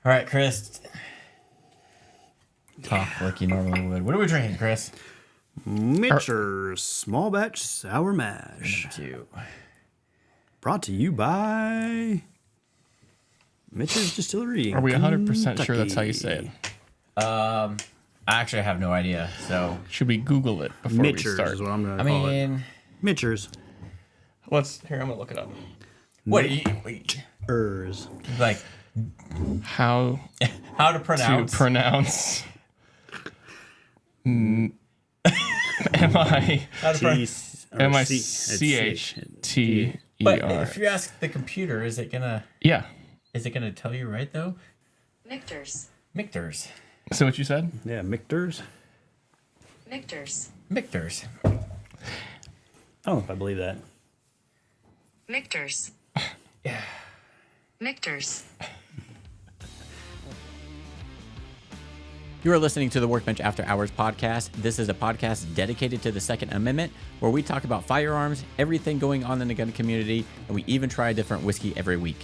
All right, Chris. Talk like you normally would. What are we drinking, Chris? Michter's Small Batch Sour Mash. Two. Brought to you by Michter's Distillery. Are we 100% sure that's how you say it? I actually have no idea. So Should we Google it before we Michter's start? is what I'm going to I call it. mean, Michter's. Here, I'm going to look it up. what? Wait, like How how to pronounce? to pronounce M-I-C-H-T-E-R. How to pronounce? But if you ask the computer, is it gonna tell you right though? Michter's. Michter's. Is that what you said? Yeah, Michter's. Michter's. Michter's. I don't know if I believe that. Michter's. Yeah. Michter's. You are listening to the Workbench After Hours podcast. This is a podcast dedicated to the Second Amendment, where we talk about firearms, everything going on in the gun community, and we even try a different whiskey every week.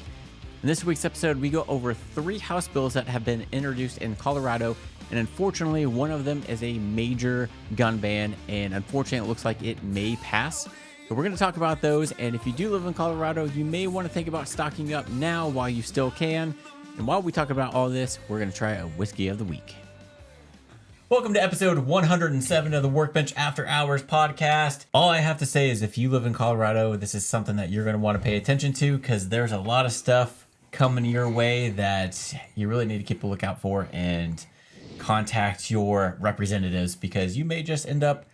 In this week's episode, we go over 3 House bills that have been introduced in Colorado, and unfortunately, one of them is a major gun ban, and unfortunately, it looks like it may pass. So we're going to talk about those, and if you do live in Colorado, you may want to think about stocking up now while you still can. And while we talk about all this, we're going to try a whiskey of the week. Welcome to episode 107 of the Workbench After Hours podcast. All I have to say is if you live in Colorado, this is something that you're going to want to pay attention to because there's a lot of stuff coming your way that you really need to keep a lookout for and contact your representatives because you may just end up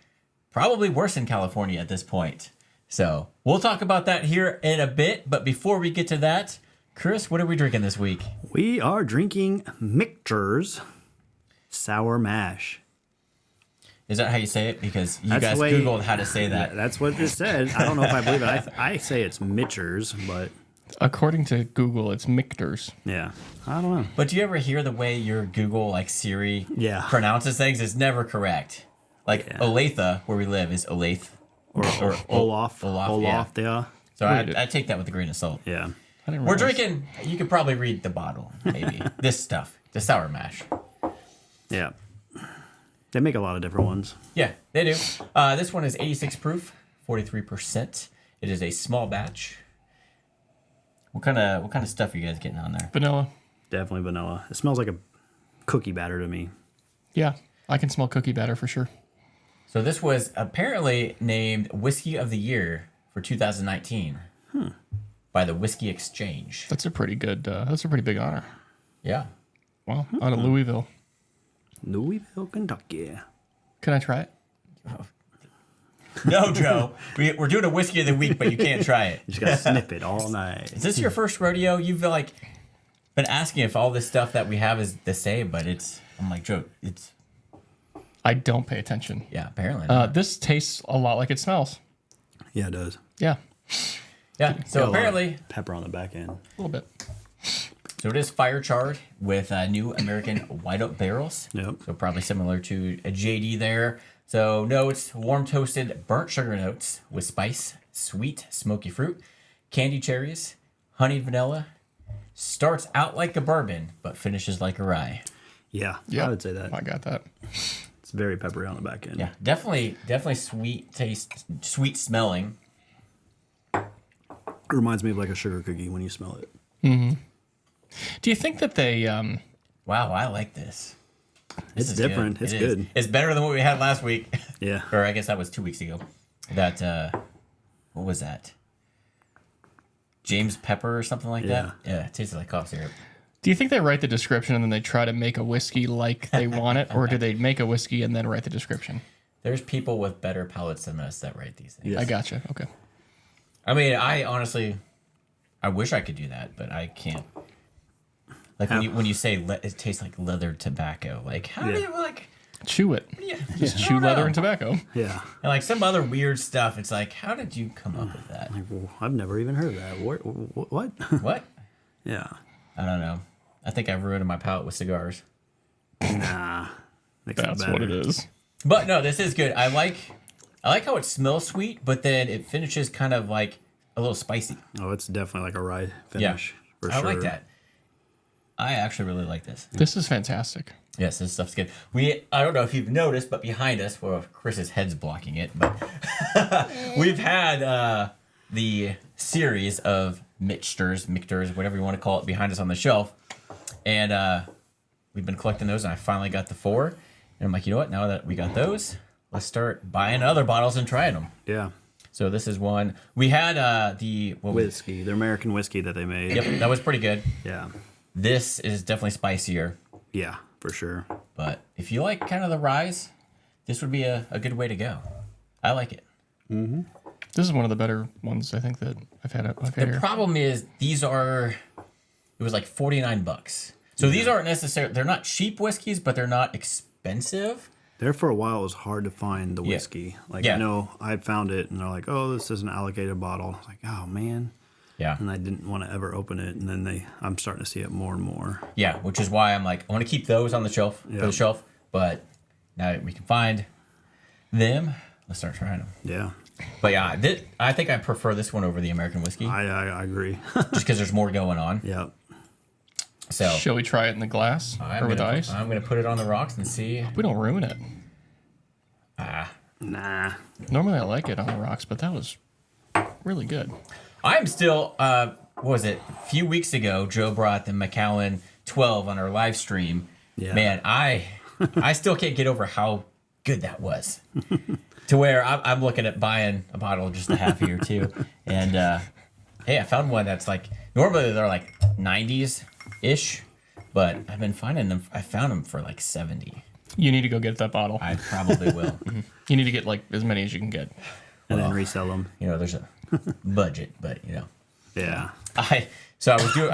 probably worse in California at this point. So we'll talk about that here in a bit. But before we get to that, Chris, what are we drinking this week? We are drinking Michter's Sour Mash. Is that how you say it? Because you That's guys the way- Googled how to say that. That's what it said. I don't know if I believe it. I say it's Michter's, but According to Google, it's Michter's. yeah, I don't know. But do you ever hear the way your Google, like Siri, Yeah. pronounces things? It's never correct. Like Olathe, where we live, is Olathe. Or Olaf. Olaf, yeah. So I take that with a grain of salt. Yeah. I didn't We're realize. drinking, you could probably read the bottle, maybe. This stuff, the sour mash. Yeah. They make a lot of different ones. Yeah, they do. This one is 86 proof, 43%. It is a small batch. What kind of stuff are you guys getting on there? Vanilla. Definitely vanilla. It smells like a cookie batter to me. Yeah, I can smell cookie batter for sure. So this was apparently named Whiskey of the Year for 2019 by the Whiskey Exchange. That's a pretty good, that's a pretty big honor. Yeah. Well, out of Louisville. Louisville, Kentucky. Can I try it? No, Joe. We're doing a Whiskey of the Week, but you can't try it. You just gotta sniff it all night. Is this your first rodeo? You've been asking if all this stuff that we have is the same, but I'm like, Joe, it's, I don't pay attention. yeah, apparently not. This tastes a lot like it smells. Yeah, it does. Yeah, Yeah, Got so a lot of apparently, pepper on the back end. a little bit. so it is fire charred with new American white oak barrels. Yep. So probably similar to a JD there. So notes, warm toasted burnt sugar notes with spice, sweet smoky fruit, candy cherries, honeyed vanilla. Starts out like a bourbon, but finishes like a rye. Yeah, Yeah, I would say that. I got that. It's very peppery on the back end. Yeah, definitely sweet taste, sweet smelling. It reminds me of like a sugar cookie when you smell it. Do you think that they, Wow, I like this. This It's is different. good. It's It is. good. It's better than what we had last week. Yeah. Or I guess that was 2 weeks ago. That, what was that? James Pepper or something like that? Yeah, it tasted like cough syrup. do you think they write the description and then they try to make a whiskey like they want it? Or do they make a whiskey and then write the description? There's people with better palates than us that write these things. Yes. I gotcha. Okay. I mean, I honestly, I wish I could do that, but I can't. Like when you say it tastes like leather tobacco, like how do Yeah. you like? Chew it. Yeah, Just I chew don't leather know. and tobacco. Yeah. And like some other weird stuff. It's like, how did you come up with that? Like, well, I've never even heard of that. What? What? Yeah. I don't know. I think I've ruined my palate with cigars. Nah. Makes it That's what it better. is. But no, this is good. I like how it smells sweet, but then it finishes kind of like a little spicy. Oh, it's definitely like a rye Yeah, finish. For I sure. like that. I actually really like this. This is fantastic. Yes, this stuff's good. I don't know if you've noticed, but behind us, well, Chris's head's blocking it, but we've had the series of Michters, whatever you want to call it, behind us on the shelf. And we've been collecting those, and I finally got the 4. And I'm like, you know what? Now that we got those, let's start buying other bottles and trying them. Yeah. So this is one. We had the Whiskey, the American whiskey that they made. Yep, that was pretty good. Yeah. This is definitely spicier. Yeah, for sure. But if you like kind of the rise, this would be a good way to go. I like it. Mm-hmm. This is one of the better ones I think that I've had The here. problem is it was like $49. So these aren't necessarily, they're not cheap whiskeys, but they're not expensive. There for a while, it was hard to find the whiskey. Like, Yeah. I know I found it, and they're like, oh, this is an allocated bottle. I was like, oh, man. Yeah. And I didn't want to ever open it, and then I'm starting to see it more and more. Yeah, which is why I'm like, I want to keep those on the shelf, for the shelf, but now that we can find them, let's start trying them. Yeah. But yeah, I think I prefer this one over the American whiskey, I agree. just because there's more going on. Yeah. So Shall we try it in the glass or with ice? I'm going to put it on the rocks and see. We don't ruin it. Nah. Normally I like it on the rocks, but that was really good. I'm still, what was it? A few weeks ago, Joe brought the Macallan 12 on our live stream. Yeah. Man, I still can't get over how good that was. To where I'm looking at buying a bottle just a half year too. And hey, I found one that's like, normally they're like 90s-ish, but I've been finding them. I found them for like 70. You need to go get that bottle. I probably will. You need to get like as many as you can get. And then resell them. You know, there's a budget, but you know. Yeah. I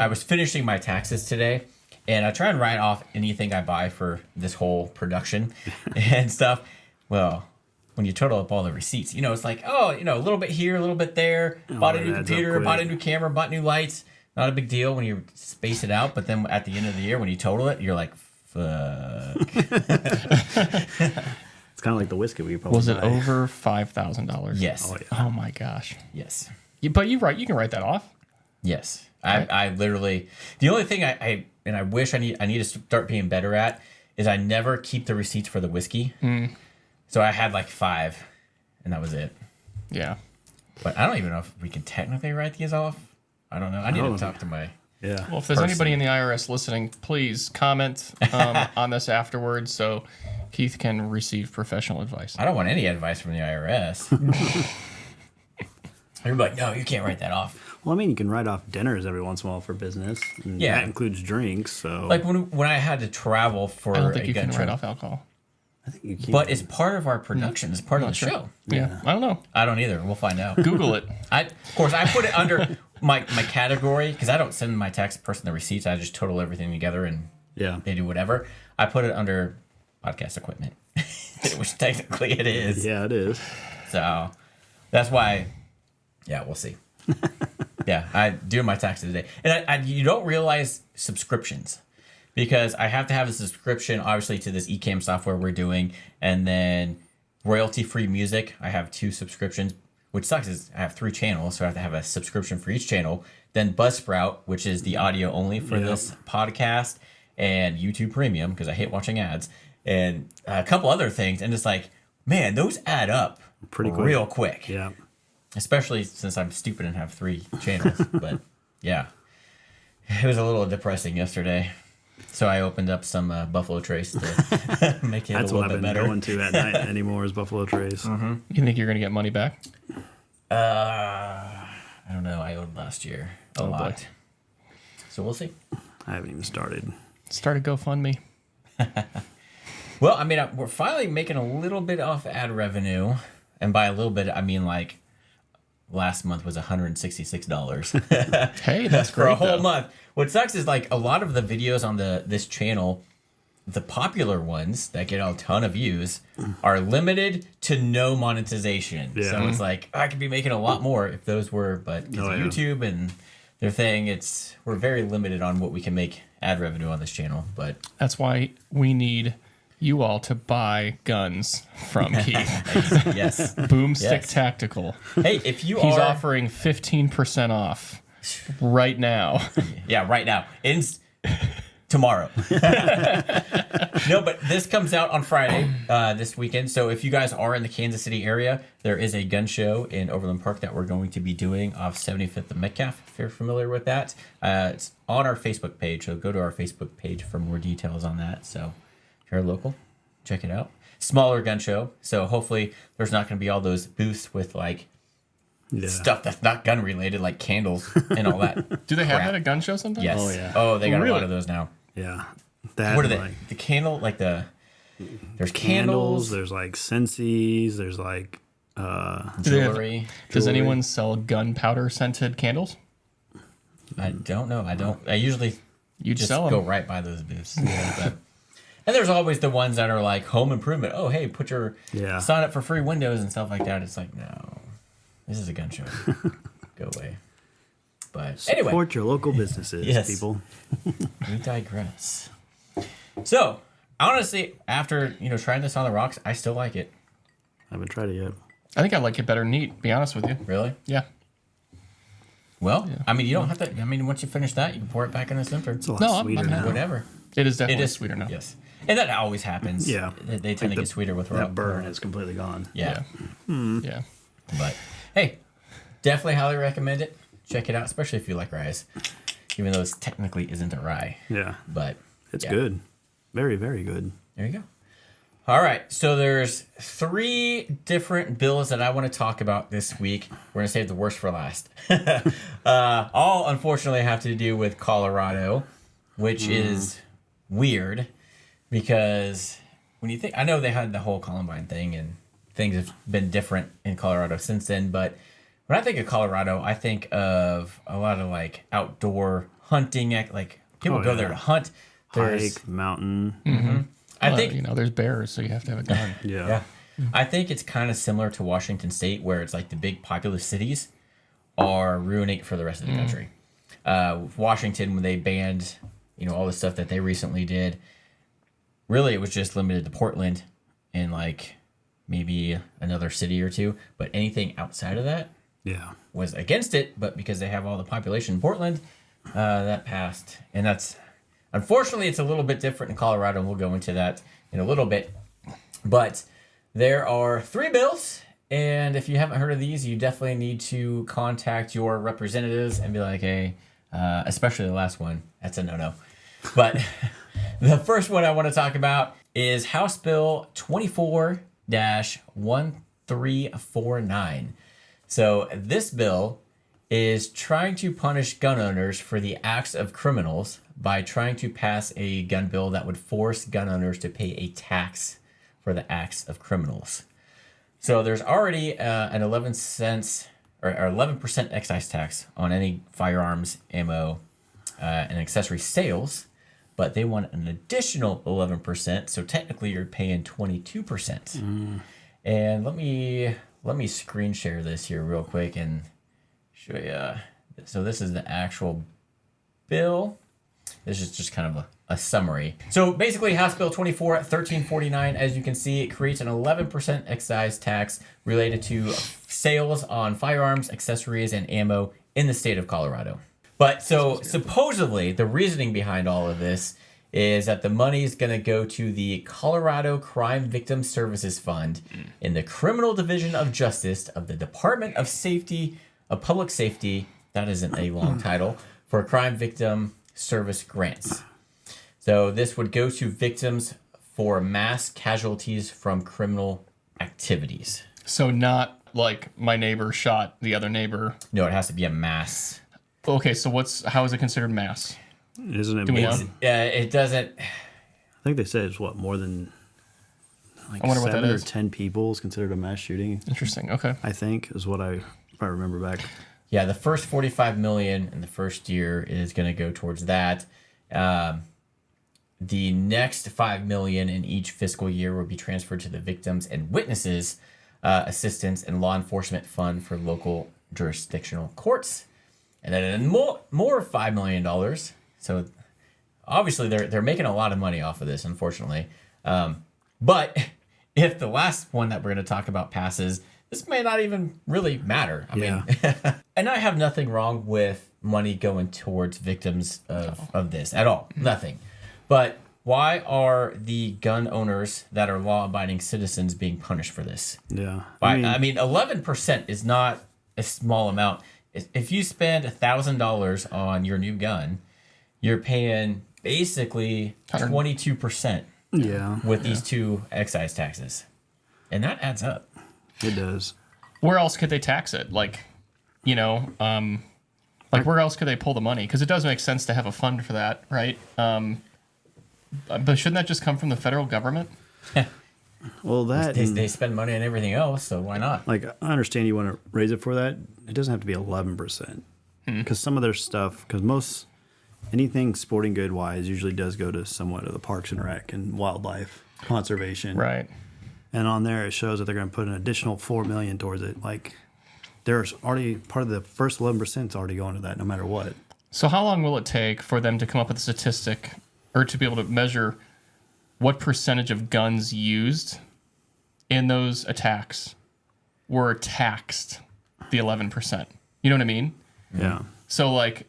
was finishing my taxes today, and I try and write off anything I buy for this whole production and stuff. Well, when you total up all the receipts, you know, it's like, oh, you know, a little bit here, a little bit there. Bought a that new adds up computer, quick. bought a new camera, bought new lights. Not a big deal when you space it out, but then at the end of the year, when you total it, you're like, fuck. It's kind of like the whiskey we probably Was it buy. over $5,000? Yes. Oh, yeah. Oh my gosh. Yes. But you can write that off. Yes. I literally, the only thing I wish I need to start being better at is I never keep the receipts for the whiskey. So I had like 5, and that was it. Yeah. But I don't even know if we can technically write these off. I don't know. I need to talk to my. Yeah. Well, if there's anybody in the IRS listening, please comment on this afterwards so Keith can receive professional advice. I don't want any advice from the IRS. You're like, no, you can't write that off. Well, I mean, you can write off dinners every once in a while for business. And Yeah. That includes drinks, so. Like when I had to travel for I don't think a you gun can trip. write off alcohol. I think you can. But it's part of our production. It's part of the show. Yeah. I don't know. I don't either. We'll find out. Google it. Of course, I put it under my category because I don't send my tax person the receipts. I just total everything together and Yeah. they do whatever. I put it under podcast equipment, which technically it is. Yeah, it is. So that's why, yeah, we'll see. Yeah, I do my taxes today. And you don't realize subscriptions because I have to have a subscription, obviously, to this eCam software we're doing. And then royalty-free music. I have 2 subscriptions, which sucks is I have 3 channels, so I have to have a subscription for each channel. Then Buzzsprout, which is the audio only for this podcast, and YouTube Premium, because I hate watching ads, and a couple other things. And it's like, man, those add up Pretty quick. real quick. Yeah. Especially since I'm stupid and have 3 channels. But yeah, it was a little depressing yesterday. So I opened up some Buffalo Trace to make it That's a what little I've bit been better. going to at night anymore is Buffalo Trace. You think you're going to get money back? I don't know. I owed last year a lot. boy. So we'll see. I haven't even started. Start a GoFundMe. Well, I mean, we're finally making a little bit off ad revenue. And by a little bit, I mean like last month was $166. Hey, that's For great. a whole though. month. What sucks is like a lot of the videos on this channel, the popular ones that get a ton of views, are limited to no monetization. Yeah. So it's like I could be making a lot more if those were, but because Oh, of yeah. YouTube and their thing, we're very limited on what we can make ad revenue on this channel. But That's why we need you all to buy guns from Keith. yes, Boomstick Yes. Tactical. hey, if you He's are offering 15% off right now. yeah, right now. tomorrow. No, but this comes out on Friday this weekend. So if you guys are in the Kansas City area, there is a gun show in Overland Park that we're going to be doing off 75th and Metcalf, if you're familiar with that. It's on our Facebook page, so go to our Facebook page for more details on that. So if you're local, check it out. Smaller gun show, so hopefully there's not going to be all those booths with like stuff that's not gun related, like candles and all that. Do they have crap. that at gun shows sometimes? Yes. Oh, yeah. Oh, they got a Really? lot of those now. Yeah. That, What are they? like, The candle, like there's candles, candles, there's like Scentsies, there's like Do they have- jewelry. Does anyone sell gunpowder scented candles? I don't know. I usually You'd just sell go them. right by those booths. But, and there's always the ones that are like home improvement. Oh, hey, put your sign up for free windows and stuff like that. It's like, no, this is a gun show. Go away. But anyway, support your local businesses, Yes. people. we digress. So honestly, after trying this on the rocks, I still like it. I haven't tried it yet. I think I like it better neat, to be honest with you. Really? Yeah. Well, I mean, you don't have to. I mean, once you finish that, you can pour it back in the center. It's a lot No, I'm sweeter happy. now. Whatever. It is definitely It is sweeter now. Yes, and that always happens. Yeah. They tend to get sweeter with That burn is completely gone. Yeah. Yeah. But hey, definitely highly recommend it. Check it out, especially if you like rye, even though it technically isn't a rye. Yeah. But It's yeah. good. Very, very good. There you go. All right, so there's 3 different bills that I want to talk about this week. We're gonna save the worst for last. All unfortunately have to do with Colorado, which is weird because when you think, I know they had the whole Columbine thing and things have been different in Colorado since then, but when I think of Colorado, I think of a lot of like outdoor hunting, like people Oh, go yeah. there to hunt. There's, Hike, mountain. I Well, think, there's bears, so you have to have a gun. Yeah. yeah, I think it's kind of similar to Washington State, where it's like the big populous cities are ruining it for the rest of the country. Washington, when they banned, all the stuff that they recently did, really it was just limited to Portland and like maybe another city or two. But anything outside of that Yeah. was against it. But because they have all the population in Portland, that passed. And that's, unfortunately, it's a little bit different in Colorado, and we'll go into that in a little bit. But there are 3 bills, and if you haven't heard of these, you definitely need to contact your representatives and be like, hey, especially the last one, that's a no-no. But the first one I want to talk about is House Bill 24-1349. So this bill is trying to punish gun owners for the acts of criminals by trying to pass a gun bill that would force gun owners to pay a tax for the acts of criminals. So there's already an 11 cents or 11% excise tax on any firearms, ammo, and accessory sales, but they want an additional 11%. So technically, you're paying 22%. And let me screen share this here real quick and show you. So this is the actual bill. This is just kind of a summary. So basically, House Bill 24-1349, as you can see, it creates an 11% excise tax related to sales on firearms, accessories, and ammo in the state of Colorado. But so supposedly, the reasoning behind all of this is that the money is going to go to the Colorado Crime Victim Services Fund in the Criminal Division of Justice of the Department of Public Safety, that isn't a long title, for crime victim service grants. So this would go to victims for mass casualties from criminal activities. So not like my neighbor shot the other neighbor. No, it has to be a mass. Okay, so how is it considered mass? Isn't it Do we more? know? It doesn't. I think they said it's more than like I wonder what that 7 or is. 10 people is considered a mass shooting. Interesting. Okay. I think is what if I remember back. Yeah, the first 45 million in the first year is going to go towards that. The next 5 million in each fiscal year will be transferred to the Victims and Witnesses Assistance and Law Enforcement Fund for local jurisdictional courts, and then more $5 million. So obviously they're making a lot of money off of this, unfortunately. But if the last one that we're going to talk about passes, this may not even really matter. I mean, and I have nothing wrong with money going towards victims of this at all. Nothing. But why are the gun owners that are law-abiding citizens being punished for this? Yeah. I mean, 11% is not a small amount. If you spend $1,000 on your new gun, you're paying basically 22% yeah. with these two excise taxes. And that adds up. It does. Where else could they tax it? Like, you know, like where else could they pull the money? Because it does make sense to have a fund for that, right? But shouldn't that just come from the federal government? Well, They spend money on everything else, so why not? like, I understand you want to raise it for that. It doesn't have to be 11%. Because some of their stuff, anything sporting good wise usually does go to somewhat of the Parks and Rec and wildlife conservation. Right. And on there, it shows that they're going to put an additional $4 million towards it. Like, there's already part of the first 11% is already going to that, no matter what. So how long will it take for them to come up with a statistic or to be able to measure what percentage of guns used in those attacks were taxed the 11%? You know what I mean? Yeah. So, like,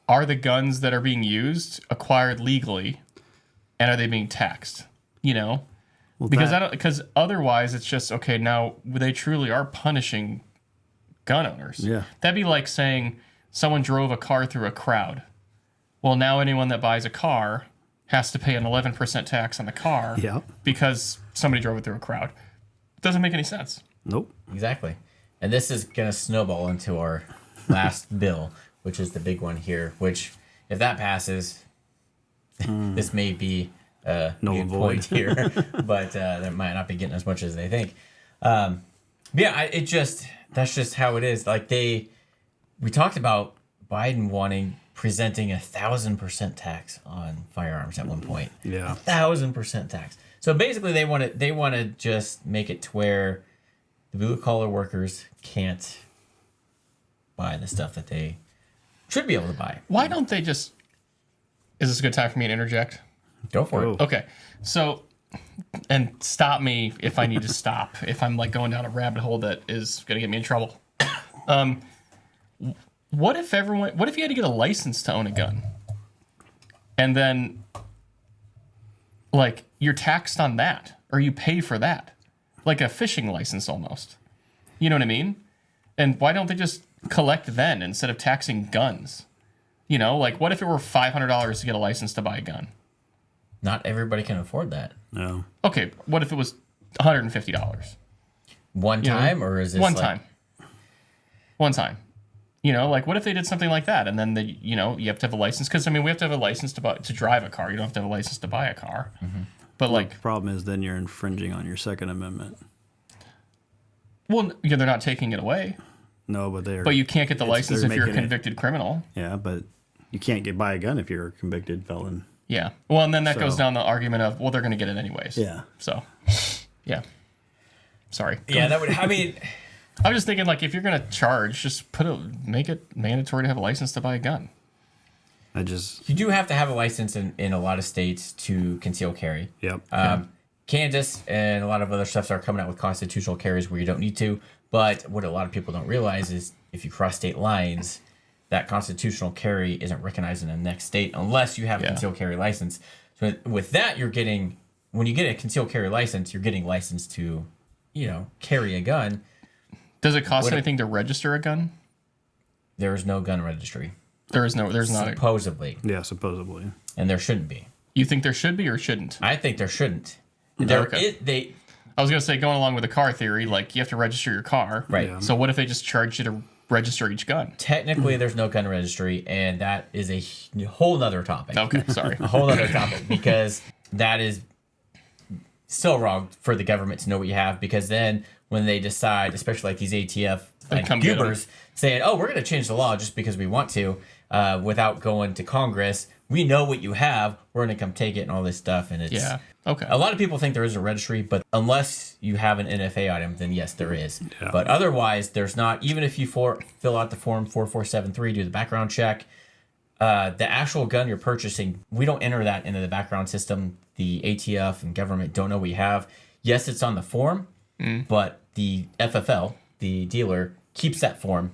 are the guns that are being used acquired legally, and are they being taxed? You know, Well, because otherwise it's just okay. Now they truly are punishing gun owners. Yeah. That'd be like saying someone drove a car through a crowd. Well, now anyone that buys a car has to pay an 11% tax on the car. Yeah. Because somebody drove it through a crowd. It doesn't make any sense. Nope. Exactly. And this is going to snowball into our last bill, which is the big one here, which, if that passes, this may be a Null good and point void. here, but they might not be getting as much as they think. That's just how it is. Like we talked about Biden presenting 1,000% tax on firearms at one point. Yeah. 1,000% tax. So basically, they want to just make it to where the blue collar workers can't buy the stuff that they should be able to buy. Why don't they just... Is this a good time for me to interject? Go for it. Okay, so, and stop me if I need to stop, if I'm like going down a rabbit hole that is going to get me in trouble. What if you had to get a license to own a gun? And then, like, you're taxed on that, or you pay for that. Like a fishing license almost. You know what I mean? And why don't they just collect then instead of taxing guns? You know, like, what if it were $500 to get a license to buy a gun? Not everybody can afford that. No. Okay, what if it was $150? One You know, time, or is this one like, time? One time. You know, like, what if they did something like that, and then you have to have a license? Because I mean, we have to have a license to drive a car. You don't have to have a license to buy a car. Mm-hmm. But like, The problem is then you're infringing on your Second Amendment. well, yeah, they're not taking it away. No, but they're. But you can't get the license they're if you're a making it- convicted criminal. Yeah, but you can't buy a gun if you're a convicted felon. Yeah. Well, and then that So- goes down the argument of, well, they're going to get it anyways. Yeah. So, yeah. Sorry. Yeah, that would. I mean, I was just thinking, like, if you're going to charge, just make it mandatory to have a license to buy a gun. you do have to have a license in a lot of states to conceal carry. Yep. Kansas and a lot of other stuff are coming out with constitutional carries where you don't need to. But what a lot of people don't realize is if you cross state lines, that constitutional carry isn't recognized in the next state unless you have a concealed carry license. So with that, when you get a concealed carry license, you're getting licensed to, carry a gun. Does it cost anything to register a gun? There is no gun registry. There's not. Supposedly. Yeah, supposedly. And there shouldn't be. You think there should be or shouldn't? I think there shouldn't. Okay. I was going to say, going along with the car theory, like, you have to register your car. Right. Yeah. So what if they just charge you to register each gun? Technically, there's no gun registry, and that is a whole nother topic. Okay, sorry. A whole other topic, because that is still wrong for the government to know what you have, because then when they decide, especially like these ATF come get 'em. goobers saying, oh, we're going to change the law just because we want to, without going to Congress, we know what you have, we're going to come take it and all this stuff. And it's Okay. a lot of people think there is a registry, but unless you have an NFA item, then yes, there is. Yeah. But otherwise, there's not. Even if you fill out the form 4473, do the background check, the actual gun you're purchasing, we don't enter that into the background system. The ATF and government don't know what you have. Yes, it's on the form, but the FFL, the dealer, keeps that form,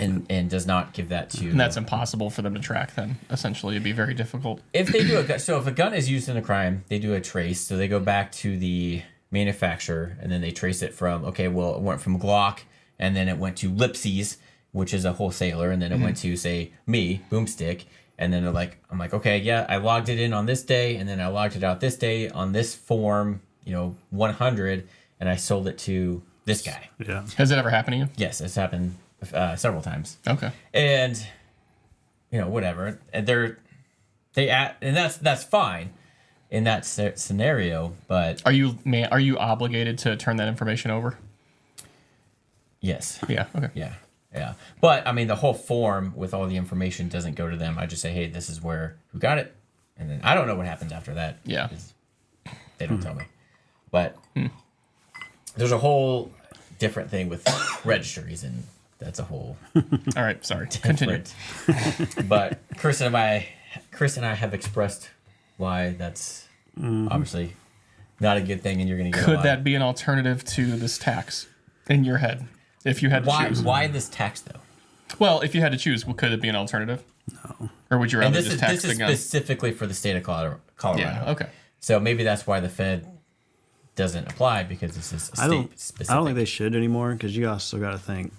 and does not give that to. And that's impossible for them to track. Then essentially, it'd be very difficult. If they do if a gun is used in a crime, they do a trace. So they go back to the manufacturer and then they trace it from. Okay, well, it went from Glock and then it went to Lipsy's, which is a wholesaler, and then it went to say me, Boomstick, and then I'm like, okay, yeah, I logged it in on this day, and then I logged it out this day on this form, 100, and I sold it to this guy. Yeah. Has it ever happened to you? Yes, it's happened several times. Okay. And whatever, and and that's fine in that scenario, but Are you obligated to turn that information over? yes, Yeah. Okay. yeah. But I mean, the whole form with all the information doesn't go to them. I just say, hey, this is who got it, and then I don't know what happens after that. Yeah. 'Cause they don't tell me. But there's a whole different thing with registries, and that's a whole All right. Sorry. Continue. different. But Chris and I have expressed why that's obviously not a good thing, and you're going to get. Could that be an alternative to this tax in your head? If you had to choose. Why this tax though? Well, if you had to choose, could it be an alternative? No. Or would you rather And just tax this the is gun? specifically for the state of Colorado. Yeah. Okay. So maybe that's why the Fed doesn't apply, because this is I don't specific. think they should anymore, because you also got to think,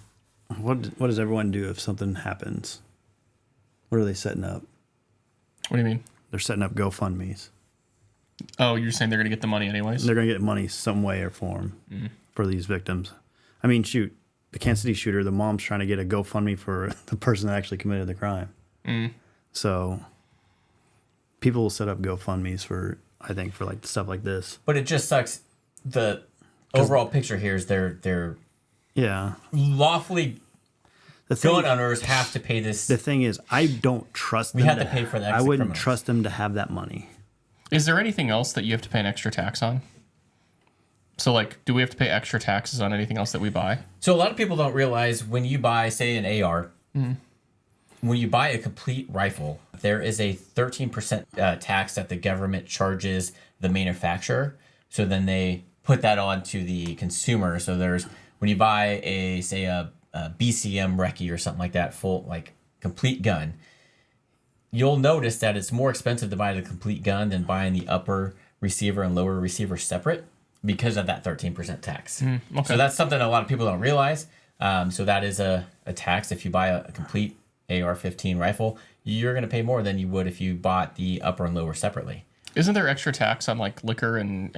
what does everyone do if something happens? What are they setting up? What do you mean? They're setting up GoFundMe's. Oh, you're saying they're going to get the money anyways? They're going to get money some way or form for these victims. I mean, shoot, the Kansas City shooter, the mom's trying to get a GoFundMe for the person that actually committed the crime. So people will set up GoFundMe's for like stuff like this. But it just sucks. The overall picture here is they're Yeah. lawfully The thing, gun owners have to pay this. the thing is, I don't trust them. We have to pay for the I extra wouldn't criminals. trust them to have that money. Is there anything else that you have to pay an extra tax on? So, like, do we have to pay extra taxes on anything else that we buy? So a lot of people don't realize when you buy, say, an AR, when you buy a complete rifle, there is a 13% tax that the government charges the manufacturer. So then they put that on to the consumer. So when you buy a BCM recce or something like that, full, like, complete gun, you'll notice that it's more expensive to buy the complete gun than buying the upper receiver and lower receiver separate, because of that 13% tax. Okay. So that's something a lot of people don't realize. So that is a tax. If you buy a complete AR-15 rifle, you're going to pay more than you would if you bought the upper and lower separately. Isn't there extra tax on, like, liquor and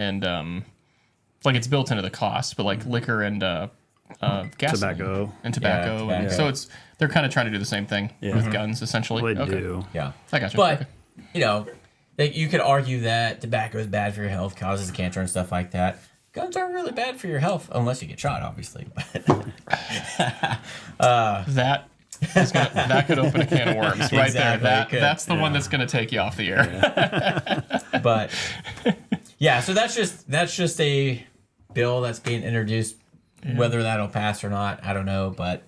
like, it's built into the cost, but, like, liquor and gasoline. Tobacco. And tobacco. Yeah, And tobacco. so they're kind of trying to do the same thing with guns, essentially. Well, they Okay. do. Yeah. I gotcha. But, Okay. you could argue that tobacco is bad for your health, causes cancer and stuff like that. Guns aren't really bad for your health, unless you get shot, obviously. That could open a can of worms right Exactly, there. it could. That's the one that's going to take you off the air. But yeah, so that's just a bill that's being introduced. Whether that'll pass or not, I don't know. But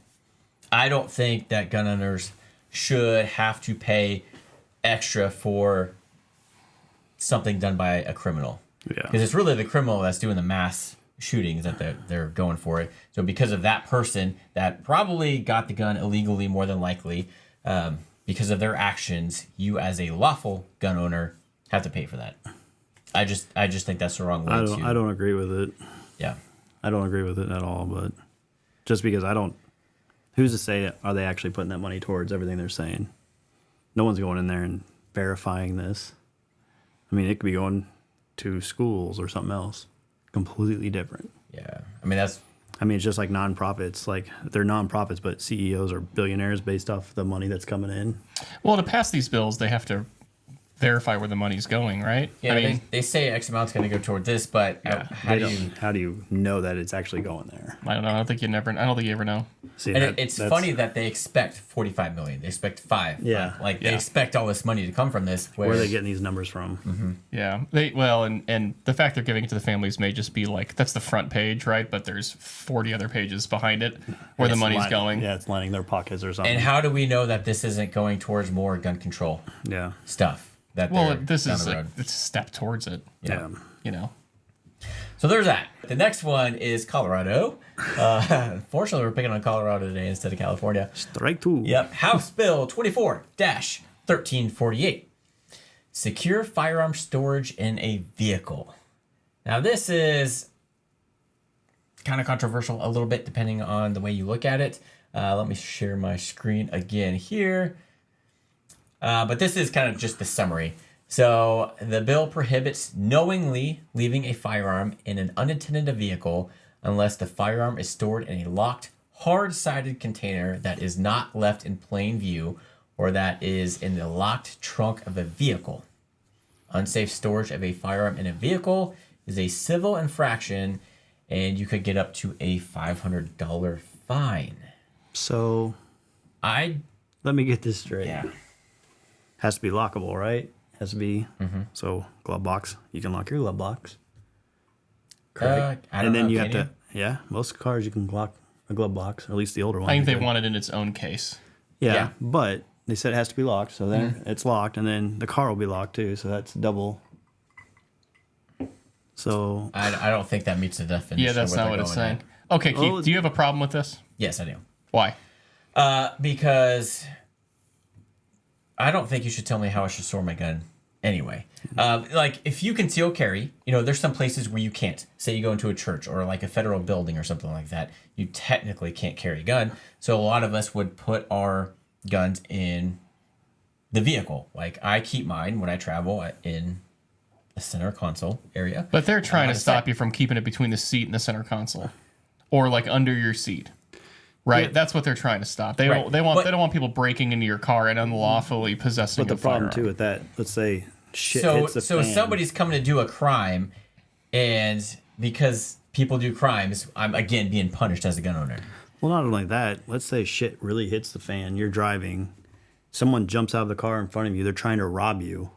I don't think that gun owners should have to pay extra for something done by a criminal. Yeah. Because it's really the criminal that's doing the mass shootings that they're going for it. So because of that person that probably got the gun illegally, more than likely, because of their actions, you as a lawful gun owner have to pay for that. I just think that's the wrong way I don't agree with it. Yeah. I don't agree with it at all, but just because who's to say, are they actually putting that money towards everything they're saying? No one's going in there and verifying this. I mean, it could be going to schools or something else completely different. Yeah. I mean, it's just like nonprofits. Like, they're nonprofits, but CEOs are billionaires based off the money that's coming in. Well, to pass these bills, they have to verify where the money's going, right? yeah, I mean, they say X amount's going to go toward this, but how do you know that it's actually going there? I don't know. I don't think you ever know. See, And it's funny that they expect 45 million. They expect 5. Yeah. Like, Yeah. they expect all this money to come from this. where are they getting these numbers from? Yeah. And the fact they're giving it to the families may just be like, that's the front page, right? But there's 40 other pages behind it where the It's money's lining- going. Yeah, it's lining their pockets or something. And how do we know that this isn't going towards more gun control Yeah. stuff? Well, They're this down is the a road? step towards it, Yeah. you know? So there's that. The next one is Colorado. Unfortunately, we're picking on Colorado today instead of California. Strike two. Yep. House Bill 24-1348. Secure firearm storage in a vehicle. Now, this is kind of controversial a little bit depending on the way you look at it. Let me share my screen again here. But this is kind of just the summary. So the bill prohibits knowingly leaving a firearm in an unattended vehicle unless the firearm is stored in a locked, hard-sided container that is not left in plain view or that is in the locked trunk of a vehicle. Unsafe storage of a firearm in a vehicle is a civil infraction, and you could get up to a $500 fine. So let me get this straight. Yeah. Has to be lockable, right? Has to be. So glove box. You can lock your glove box. Correct. I don't And then know, you can have to. Yeah, most cars you can lock a glove box, or at least the older ones. I think you they can. want it in its own case. Yeah, but they said it has to be locked, so then it's locked, and then the car will be locked too, so that's double. So I don't think that meets the definition. Yeah, that's of not they're what it's going saying. Okay, Keith, Oh, do you have a problem with this? Yes, I do. Why? Because I don't think you should tell me how I should store my gun anyway. Like, if you conceal carry, there's some places where you can't. Say you go into a church or like a federal building or something like that. You technically can't carry a gun. So a lot of us would put our guns in the vehicle. Like, I keep mine when I travel in the center console area. But they're trying to Like I stop said- you from keeping it between the seat and the center console, or like under your seat. Right, Yeah. that's what they're trying to stop. They Right. don't. They want. But- they don't want people breaking into your car and unlawfully possessing. but the a problem firearm. too with that, let's say shit So hits the if fan. somebody's coming to do a crime, and because people do crimes, I'm again being punished as a gun owner. Well, not only that, let's say shit really hits the fan. You're driving, someone jumps out of the car in front of you. They're trying to rob you.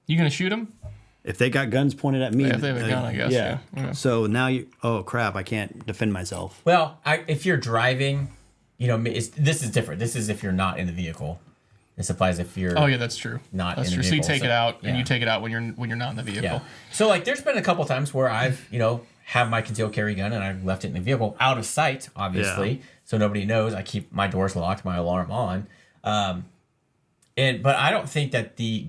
You gonna shoot him? If they got guns pointed at me, If they have a gun, I guess, yeah. So now oh crap, I can't defend myself. Well, if you're driving, this is different. This is if you're not in the vehicle. This applies if you're. Oh yeah, that's true. Not that's in the true. So you vehicle, take so- it out, and yeah. you take it out when you're not in the vehicle. Yeah. So like, there's been a couple times where I've have my concealed carry gun and I left it in the vehicle out of sight, obviously, so nobody knows. I keep my doors locked, my alarm on, but I don't think that the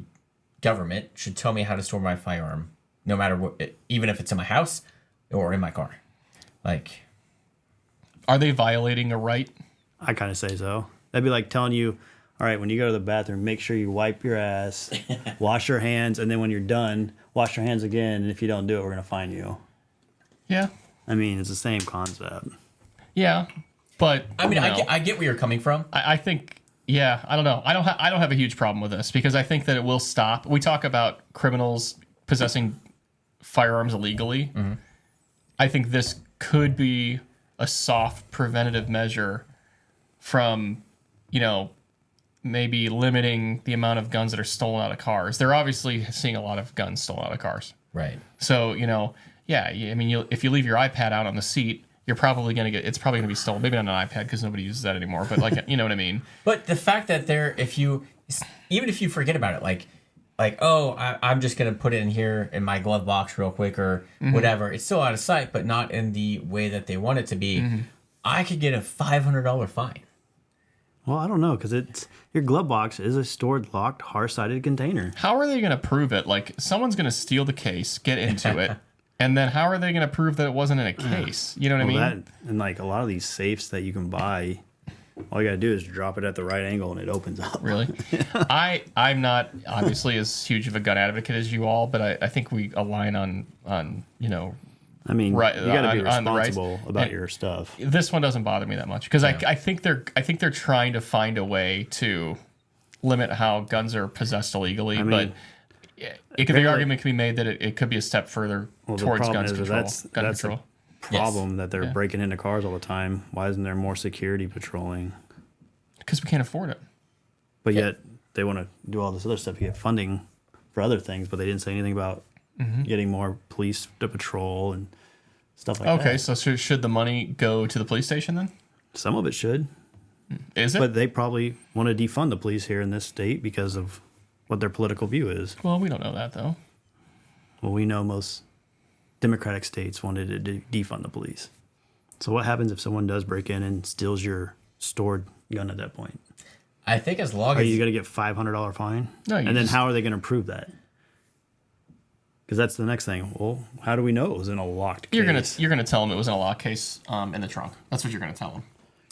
government should tell me how to store my firearm, no matter what, even if it's in my house or in my car. Like, Are they violating a right? I kind of say so. That'd be like telling you, all right, when you go to the bathroom, make sure you wipe your ass, wash your hands, and then when you're done, wash your hands again. And if you don't do it, we're gonna fine you. Yeah. I mean, it's the same concept. Yeah. But I mean, you know, I get where you're coming from. I think. Yeah, I don't know. I don't have a huge problem with this because I think that it will stop. We talk about criminals possessing firearms illegally. Mm-hmm. I think this could be a soft preventative measure from, maybe limiting the amount of guns that are stolen out of cars. They're obviously seeing a lot of guns stolen out of cars. Right. So, if you leave your iPad out on the seat, you're probably going to it's probably going to be stolen. Maybe not an iPad because nobody uses that anymore, but like, you know what I mean? But the fact that even if you forget about it, like, I'm just gonna put it in here in my glove box real quick or whatever. It's still out of sight, but not in the way that they want it to be. I could get a $500 fine. Well, I don't know because it's your glove box is a stored, locked, hard-sided container. How are they going to prove it? Like, someone's going to steal the case, get into it, and then how are they going to prove that it wasn't in a case? You know what I mean? That and like a lot of these safes that you can buy, all you gotta do is drop it at the right angle and it opens up. Really? I'm not obviously as huge of a gun advocate as you all, but I think we align on I mean, right, you gotta be on the rights. responsible about And your stuff. this one doesn't bother me that much because I think they're trying to find a way to limit how guns are possessed illegally, I mean, but the argument can be made that it could be a step further Well, the towards problem guns is control. that's gun that's control. a problem that they're Yeah. breaking into cars all the time. Why isn't there more security patrolling? Because we can't afford it. But yet they want to do all this other stuff to get funding for other things, but they didn't say anything about getting more police to patrol and stuff like that. Okay, so should the money go to the police station then? Some of it should, Is it? but they probably want to defund the police here in this state because of what their political view is. Well, we don't know that though. Well, we know most Democratic states wanted to defund the police. So what happens if someone does break in and steals your stored gun at that point? I think as long Are as you going to get $500 fine? No, you and then just- how are they going to prove that? Because that's the next thing. Well, how do we know it was in a locked case? You're gonna tell them it was in a lock case in the trunk. That's what you're gonna tell them.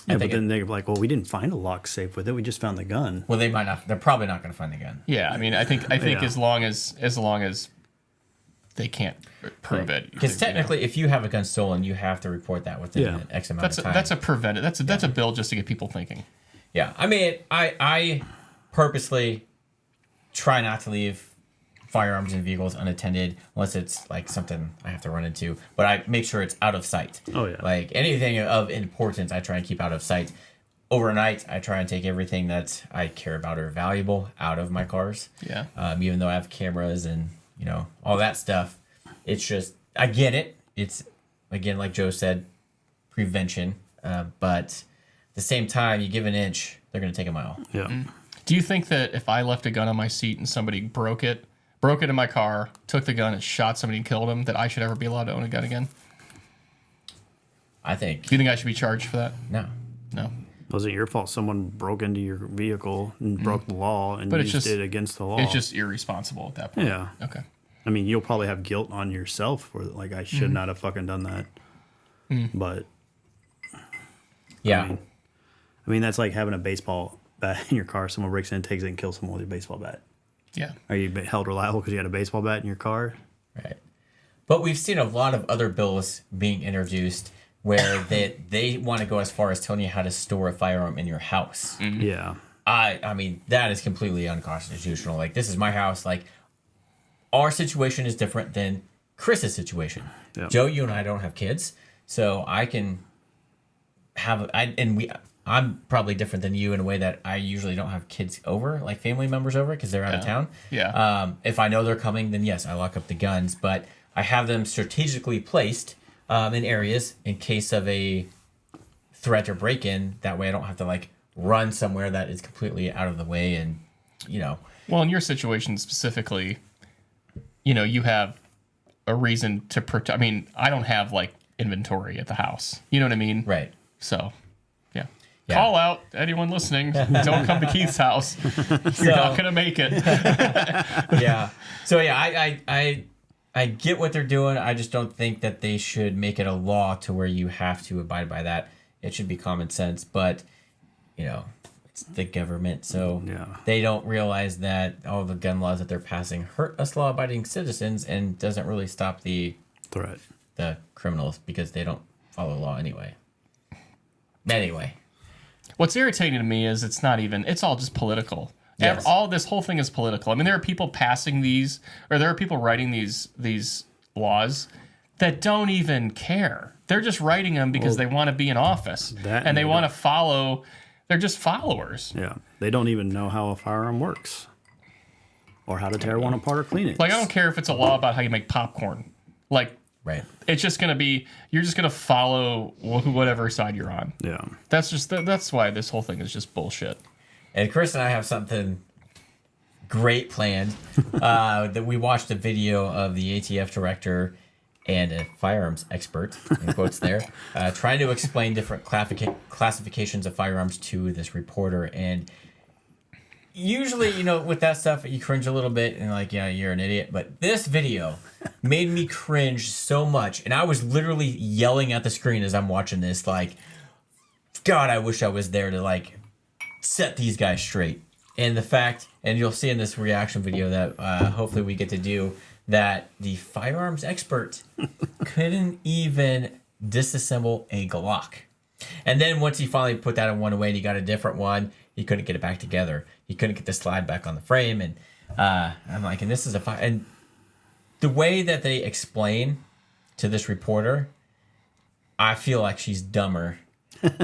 Yeah, think but then they're like, well, we didn't find a lock safe with it. We just found the gun. well, they might not. They're probably not going to find the gun. Yeah, I mean, I think Yeah. as long as they can't prove it, Because you know. technically, if you have a gun stolen, you have to report that within Yeah. an X amount that's of time. that's a preventive. That's a bill just to get people thinking. Yeah, I mean, I purposely try not to leave firearms in vehicles unattended unless it's like something I have to run into. But I make sure it's out of sight. Oh, yeah. Like anything of importance, I try and keep out of sight. Overnight, I try and take everything that I care about or valuable out of my cars. Yeah. Even though I have cameras and all that stuff, it's just I get it. It's again like Joe said, prevention. But at the same time, you give an inch, they're going to take a mile. Yeah. Do you think that if I left a gun on my seat and somebody broke it in my car, took the gun and shot somebody and killed him, that I should ever be allowed to own a gun again? I think Do you think I should be charged for that? no. No. Was it your fault someone broke into your vehicle and broke the law and But it's used just- it against the law? It's just irresponsible at that point. Yeah. Okay. I mean, you'll probably have guilt on yourself for like, I should not have fucking done that. But Yeah. I mean, that's like having a baseball bat in your car. Someone breaks in, takes it, and kills someone with a baseball bat. Yeah. Are you held reliable because you had a baseball bat in your car? Right. But we've seen a lot of other bills being introduced where they want to go as far as telling you how to store a firearm in your house. Yeah. I mean, that is completely unconstitutional. Like, this is my house. Like, our situation is different than Chris's situation. Yeah. Joe, you and I don't have kids, so I can have I'm probably different than you in a way that I usually don't have kids over, like family members over, because they're out of town. Yeah. If I know they're coming, then yes, I lock up the guns, but I have them strategically placed in areas in case of a threat or break-in. That way I don't have to like run somewhere that is completely out of the way and, Well, in your situation specifically, you have a reason to protect. I mean, I don't have like inventory at the house. You know what I mean? right. So, yeah. Yeah. Call out anyone listening. Don't come to Keith's house. You're not gonna make it. Yeah. So yeah, I get what they're doing. I just don't think that they should make it a law to where you have to abide by that. It should be common sense, but it's the government, so Yeah. they don't realize that all the gun laws that they're passing hurt us law-abiding citizens and doesn't really stop the Threat. criminals because they don't follow law anyway. Anyway, What's irritating to me is it's all just political. Yes. This whole thing is political. I mean, there are people passing these, or there are people writing these laws that don't even care. They're just writing them because they want to be in office. And they want to follow. They're just followers. Yeah. They don't even know how a firearm works or how to tear one apart or clean it. Like, I don't care if it's a law about how you make popcorn. Like, right. it's just going to be, you're just going to follow whatever side you're on. Yeah. That's why this whole thing is just bullshit. And Chris and I have something great planned. That we watched a video of the ATF director and a firearms expert, in quotes there, trying to explain different classifications of firearms to this reporter. And usually, with that stuff, you cringe a little bit and like, yeah, you're an idiot. But this video made me cringe so much. And I was literally yelling at the screen as I'm watching this, like, God, I wish I was there to like set these guys straight. And the fact, and you'll see in this reaction video that hopefully we get to do, that the firearms expert couldn't even disassemble a Glock. And then once he finally put that one away and he got a different one, he couldn't get it back together. He couldn't get the slide back on the frame. And I'm like, and this is and the way that they explain to this reporter, I feel like she's dumber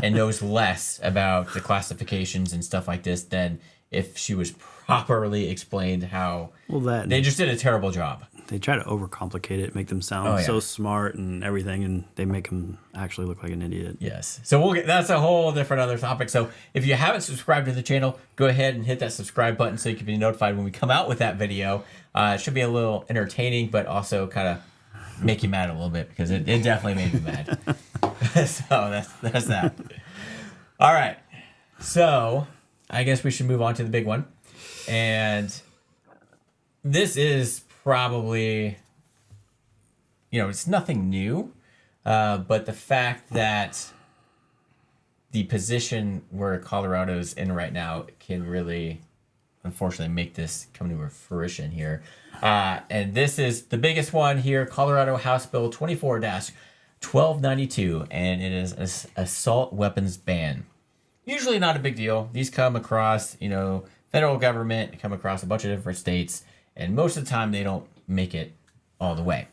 and knows less about the classifications and stuff like this than if she was properly explained how. Well, they just did a terrible job. They try to overcomplicate it, make them sound yeah. so smart and everything, and they make them actually look like an idiot. Yes. So that's a whole different other topic. So if you haven't subscribed to the channel, go ahead and hit that subscribe button so you can be notified when we come out with that video. It should be a little entertaining, but also kind of make you mad a little bit because it definitely made me mad. So that's that. All right. So I guess we should move on to the big one. And this is probably, it's nothing new. But the fact that the position where Colorado's in right now can really, unfortunately, make this come to fruition here. And this is the biggest one here, Colorado House Bill 24-1292, and it is an assault weapons ban. Usually not a big deal. These come across, federal government, come across a bunch of different states, and most of the time they don't make it all the way.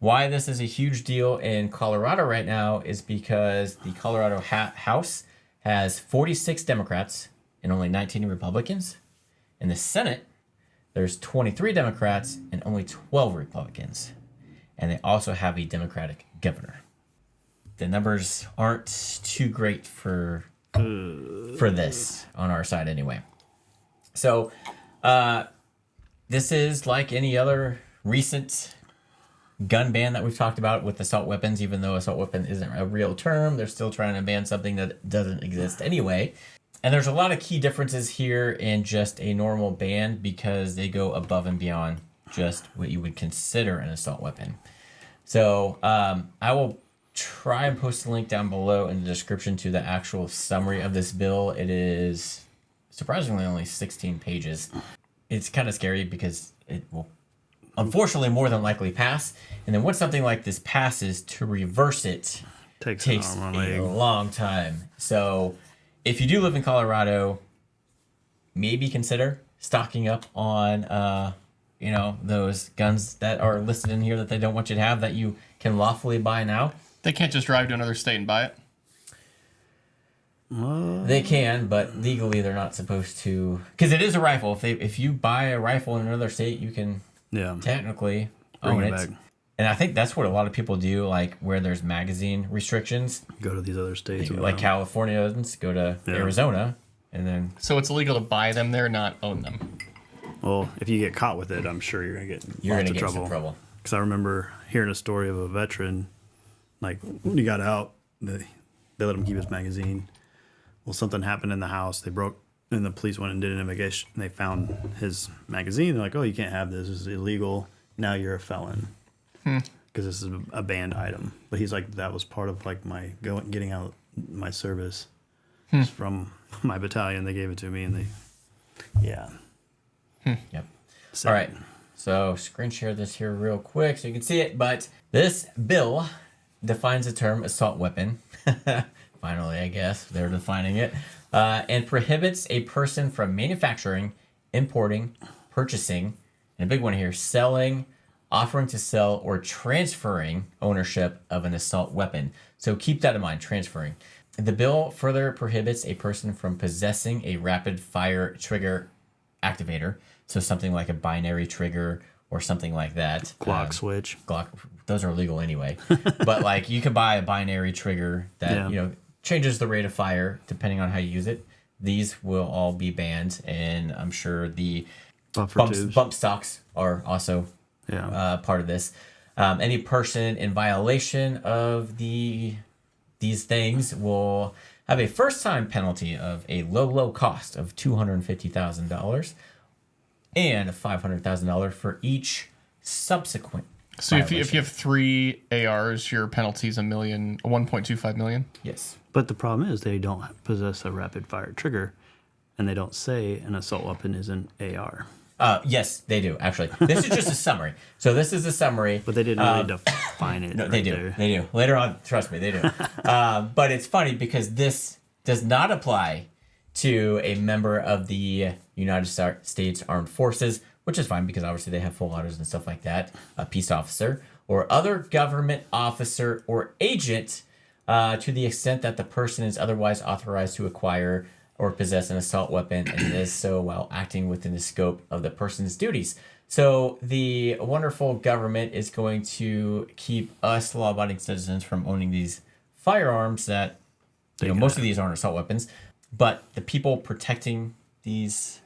Why this is a huge deal in Colorado right now is because the Colorado House has 46 Democrats and only 19 Republicans. In the Senate, there's 23 Democrats and only 12 Republicans. And they also have a Democratic governor. The numbers aren't too great for this on our side anyway. So this is like any other recent gun ban that we've talked about with assault weapons. Even though assault weapon isn't a real term, they're still trying to ban something that doesn't exist anyway. And there's a lot of key differences here in just a normal ban because they go above and beyond just what you would consider an assault weapon. So I will try and post a link down below in the description to the actual summary of this bill. It is surprisingly only 16 pages. It's kind of scary because it will unfortunately more than likely pass. And then once something like this passes, to reverse it takes a long time. So if you do live in Colorado, maybe consider stocking up on those guns that are listed in here that they don't want you to have that you can lawfully buy now. They can't just drive to another state and buy it. They can, but legally they're not supposed to, because it is a rifle. If you buy a rifle in another state, you can technically own it. Back. And I think that's what a lot of people do, like where there's magazine restrictions. Go to these other states. Like Californians go to Arizona, and then... So it's illegal to buy them there, not own them. Well, if you get caught with it, I'm sure you're going to get some trouble. Because I remember hearing a story of a veteran, like when he got out, they let him keep his magazine. Well, something happened in the house. They broke, and the police went and did an investigation. And they found his magazine. They're like, "Oh, you can't have this. This is illegal. Now you're a felon because this is a banned item." But he's like, "That was part of like my getting out my service It's from my battalion. They gave it to me, and Yep. All right. So screen share this here real quick so you can see it. But this bill defines the term assault weapon. Finally, I guess they're defining it. And prohibits a person from manufacturing, importing, purchasing, and a big one here, selling, offering to sell, or transferring ownership of an assault weapon. So keep that in mind, transferring. The bill further prohibits a person from possessing a rapid fire trigger activator. So something like a binary trigger or something like that. Glock switch. Those are legal anyway. But like you can buy a binary trigger that changes the rate of fire depending on how you use it. These will all be banned, and I'm sure the bump stocks are also part of this. Any person in violation of these things will have a first-time penalty of a low cost of $250,000 and $500,000 for each subsequent. So if you have 3 ARs, your penalty is $1.25 million. Yes. But the problem is they don't possess a rapid fire trigger, and they don't say an assault weapon is an AR. Yes, they do, actually. This is just a summary. So this is a summary. But they didn't really define it. No, they do. There. They do. Later on, trust me, they do. But it's funny because this does not apply to a member of the United States Armed Forces, which is fine because obviously they have full orders and stuff like that, a peace officer, or other government officer or agent to the extent that the person is otherwise authorized to acquire or possess an assault weapon and does so while acting within the scope of the person's duties. So the wonderful government is going to keep us law-abiding citizens from owning these firearms that, most of these aren't assault weapons, but the people protecting these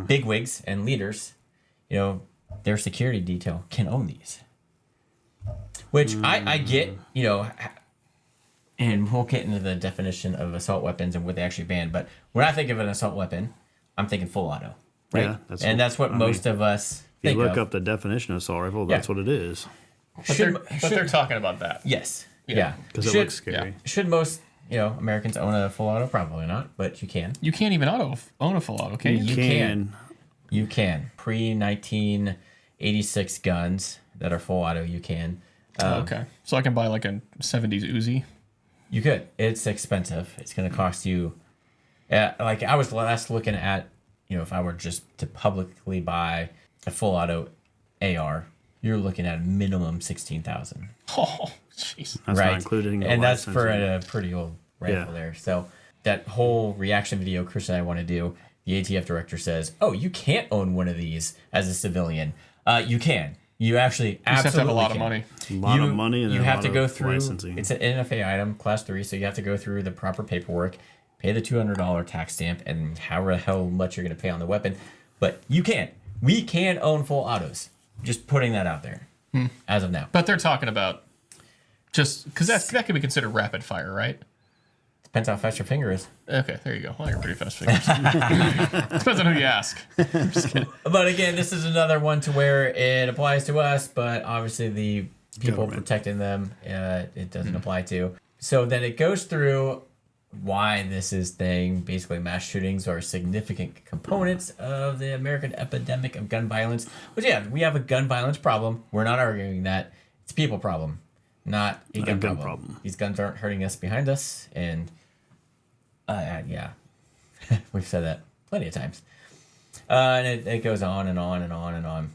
bigwigs and leaders, their security detail can own these. Which I get, you know, and we'll get into the definition of assault weapons and what they actually ban. But when I think of an assault weapon, I'm thinking full auto, right? Yeah, that's what most of us If think you look of. up the definition of assault rifle, that's what it is. But they're talking about that. Yes. Yeah. Yeah. Because it looks scary. Should most, you know, Americans own a full auto? Probably not, but you can. You can't even own a full auto, can you? You can. You can. Pre-1986 guns that are full auto, you can. Okay. So I can buy like a 70s Uzi. You could. It's expensive. It's going to cost you. Like I was last looking at, you know, if I were just to publicly buy a full auto AR, you're looking at a minimum 16,000. Oh, jeez. That's Right. not including the and that's for licensing. a pretty old rifle Yeah. there. So that whole reaction video Chris and I want to do, the ATF director says, "Oh, you can't own one of these as a civilian. You can. You actually You just have to have absolutely a lot of can. money. A lot of money and you then a have lot to of go through. licensing. It's an NFA item, class 3, so you have to go through the proper paperwork, pay the $200 tax stamp, and however the hell much you're going to pay on the weapon. But you can. We can own full autos. Just putting that out there as of now. But they're talking about just because that could be considered rapid fire, right? Depends how fast your finger is. Okay, there you go. Well, you're pretty fast fingers. Depends on who you ask. But again, this is another one to where it applies to us, but obviously the people Government. protecting them, it doesn't apply to. So then it goes through why this is thing. Basically, mass shootings are significant components of the American epidemic of gun violence. But yeah, we have a gun violence problem. We're not arguing that. It's a people problem, not a gun problem. These guns aren't hurting us behind us, and yeah, we've said that plenty of times. And it goes on and on and on and on.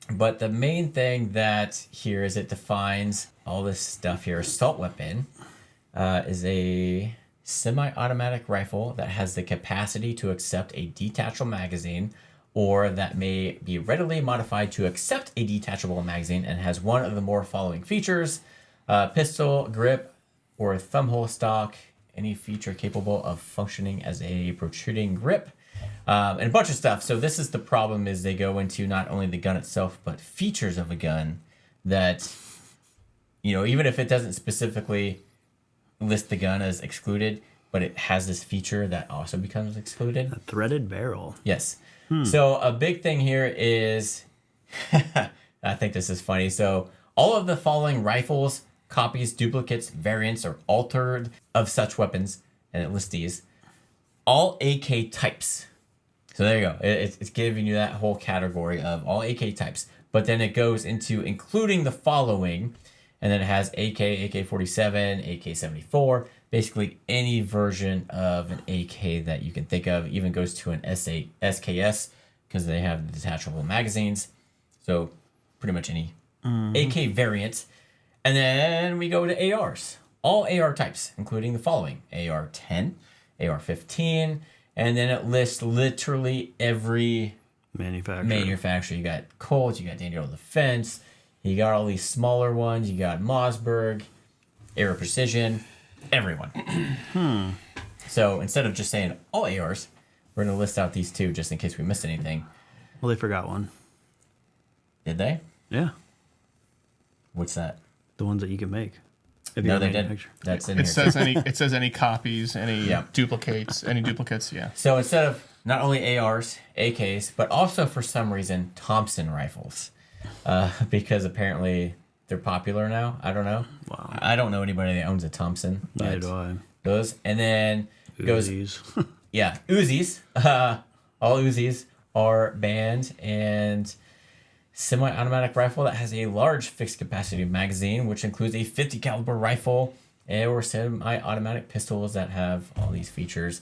But the main thing that here is it defines all this stuff here. Assault weapon is a semi-automatic rifle that has the capacity to accept a detachable magazine, or that may be readily modified to accept a detachable magazine and has one of the more following features: pistol, grip, or thumbhole stock, any feature capable of functioning as a protruding grip, and a bunch of stuff. So this is the problem, is they go into not only the gun itself, but features of a gun that, you know, even if it doesn't specifically list the gun as excluded, but it has this feature that also becomes excluded. A threaded barrel. Yes. So a big thing here is, I think this is funny. So all of the following rifles, copies, duplicates, variants, or altered of such weapons, and it lists these, all AK types. So there you go. It's giving you that whole category of all AK types. But then it goes into including the following, and then it has AK, AK-47, AK-74, basically any version of an AK that you can think of. Even goes to an SKS because they have the detachable magazines. So pretty much any AK variant. And then we go to ARs. All AR types, including the following: AR-10, AR-15, and then it lists literally every manufacturer. You got Colt, you got Daniel Defense, you got all these smaller ones, you got Mossberg, Aero Precision, everyone. So instead of just saying all ARs, we're going to list out these two just in case we missed anything. Well, they forgot one. Did they? Yeah. What's that? The ones that you can make. If No, you they didn't. manufacture. That's in It here. says any copies, any Yeah. duplicates, yeah. So instead of not only ARs, AKs, but also for some reason Thompson rifles, because apparently they're popular now. I don't know. Wow. I don't know anybody that owns a Thompson. Neither But do I. those, and then goes Uzis. yeah, Uzis. All Uzis are banned, and semi-automatic rifle that has a large fixed capacity magazine, which includes a 50 caliber rifle, or semi-automatic pistols that have all these features.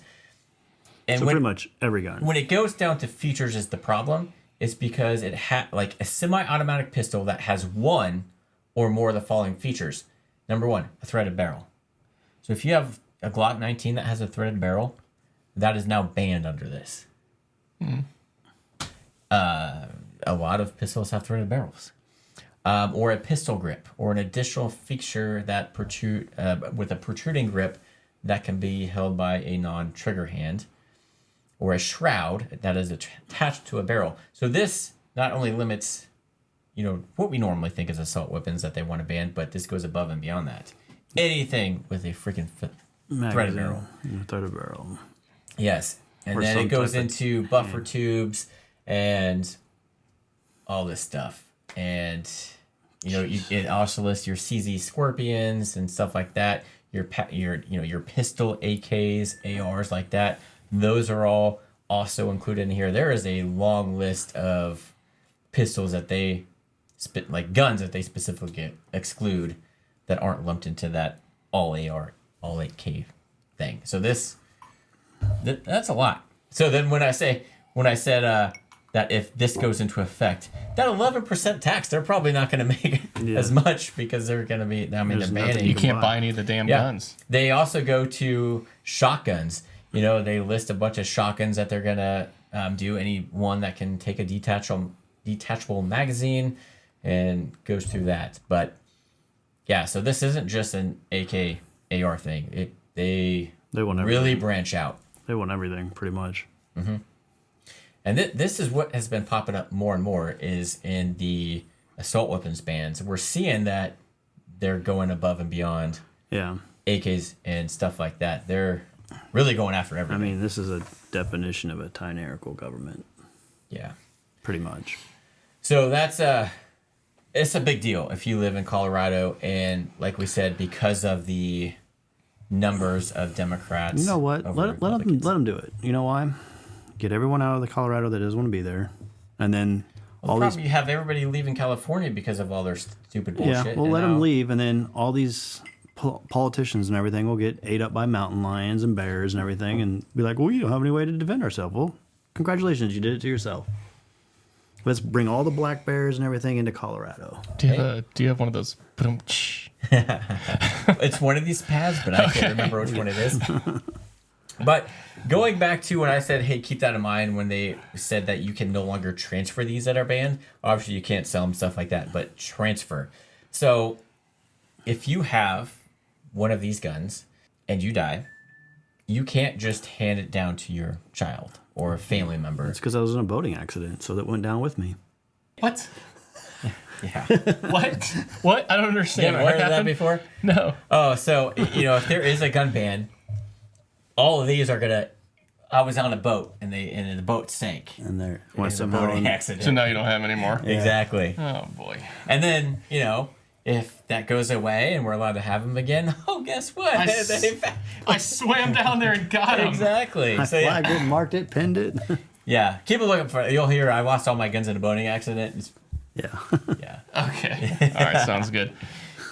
And So pretty much every gun. when it goes down to features is the problem, it's because it like a semi-automatic pistol that has one or more of the following features. Number one, a threaded barrel. So if you have a Glock 19 that has a threaded barrel, that is now banned under this. A lot of pistols have threaded barrels. Or a pistol grip, or an additional feature that with a protruding grip that can be held by a non-trigger hand, or a shroud that is attached to a barrel. So this not only limits, what we normally think is assault weapons that they want to ban, but this goes above and beyond that. Anything with a freaking threaded barrel. Threaded barrel. Yes. And Or then it some goes type of- into buffer tubes and all this stuff. And, it also lists your CZ Scorpions and stuff like that. Your pistol, AKs, ARs like that. Those are all also included in here. There is a long list of pistols that they guns that they specifically exclude that aren't lumped into that all AR, all 8K thing. So that's a lot. So then when I said that if this goes into effect, that 11% tax, they're probably not going to make as much because they're going to be. They're nothing banning. You can't buy any of the damn guns. They also go to shotguns. They list a bunch of shotguns that they're gonna do. Any one that can take a detachable magazine, and goes through that. But yeah, so this isn't just an AK AR thing. They want really everything. branch out. They want everything, pretty much. Mm-hmm. And this is what has been popping up more and more is in the assault weapons bans. We're seeing that they're going above and beyond. Yeah. AKs and stuff like that. They're really going after everything. I mean, this is a definition of a tyrannical government. Yeah. Pretty much. So it's a big deal if you live in Colorado, and like we said, because of the numbers of Democrats. You know what? over Let Republicans. them do it. You know why? Get everyone out of the Colorado that doesn't want to be there, and then Well, the problem, you have everybody leaving California because of all their stupid bullshit. yeah, we'll and let now- them leave, and then all these politicians and everything will get ate up by mountain lions and bears and everything, and be like, "Well, you don't have any way to defend ourselves." Well, congratulations, you did it to yourself. Let's bring all the black bears and everything into Colorado. Do you have one of those? It's one of these paths, but I can't remember which one it is. But going back to when I said, hey, keep that in mind when they said that you can no longer transfer these that are banned. Obviously, you can't sell them, stuff like that, but transfer. So if you have one of these guns and you die, you can't just hand it down to your child or a family member. It's because I was in a boating accident, so that went down with me. What? Yeah. What? What? I don't You understand. haven't What heard of that happened? before? No. Oh, so, if there is a gun ban, all of these are going to... I was on a boat, and the boat sank. And there It went was a somehow boating in- accident. So now you don't have any more. Exactly. Oh boy. And then, if that goes away and we're allowed to have them again, oh, guess what? I swam down there and got him. Exactly. I So, flagged it, marked it, pinned it. yeah, keep a looking for it. You'll hear I lost all my guns in a boating accident. Yeah. Yeah. Okay. All right. Sounds good.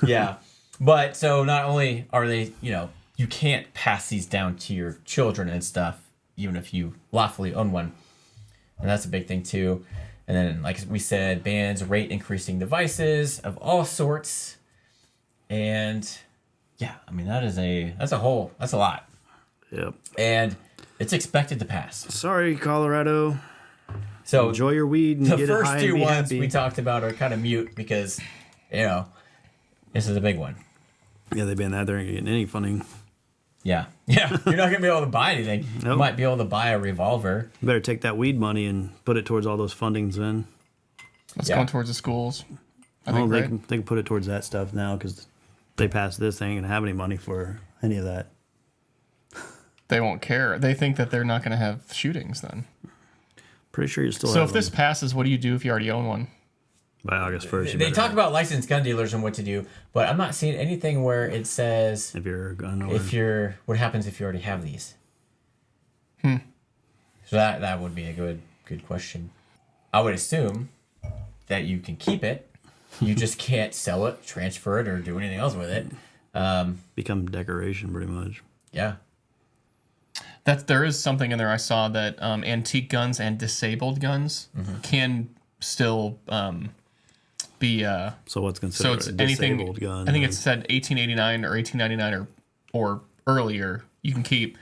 Yeah. But so not only are they, you can't pass these down to your children and stuff, even if you lawfully own one. And that's a big thing too. And then, like we said, bans rate increasing devices of all sorts. And yeah, I mean, that's a lot. Yep. And it's expected to pass. Sorry, Colorado. So Enjoy your weed and the get first it high two and be ones happy. we talked about are kind of mute because, this is a big one. Yeah, they banned that. They ain't getting any funding. Yeah. Yeah. You're not going to be able to buy anything. You Nope. might be able to buy a revolver. You better take that weed money and put it towards all those fundings then. Let's Yeah. go towards the schools. I Oh, think, they right? can put it towards that stuff now because they passed this. They ain't going to have any money for any of that. They won't care. They think that they're not going to have shootings then. Pretty sure you still So have if this them passes, what do you do if you already own one? by August 1st. you They better talk have- about licensed gun dealers and what to do, but I'm not seeing anything where it says if you're a gun owner. what happens if you already have these. So that would be a good question. I would assume that you can keep it. You just can't sell it, transfer it, or do anything else with it. Become decoration pretty much. Yeah. There is something in there I saw that antique guns and disabled guns can still be. So what's So considered it's a anything. disabled gun? I think it said 1889 or 1899 or earlier. You can keep,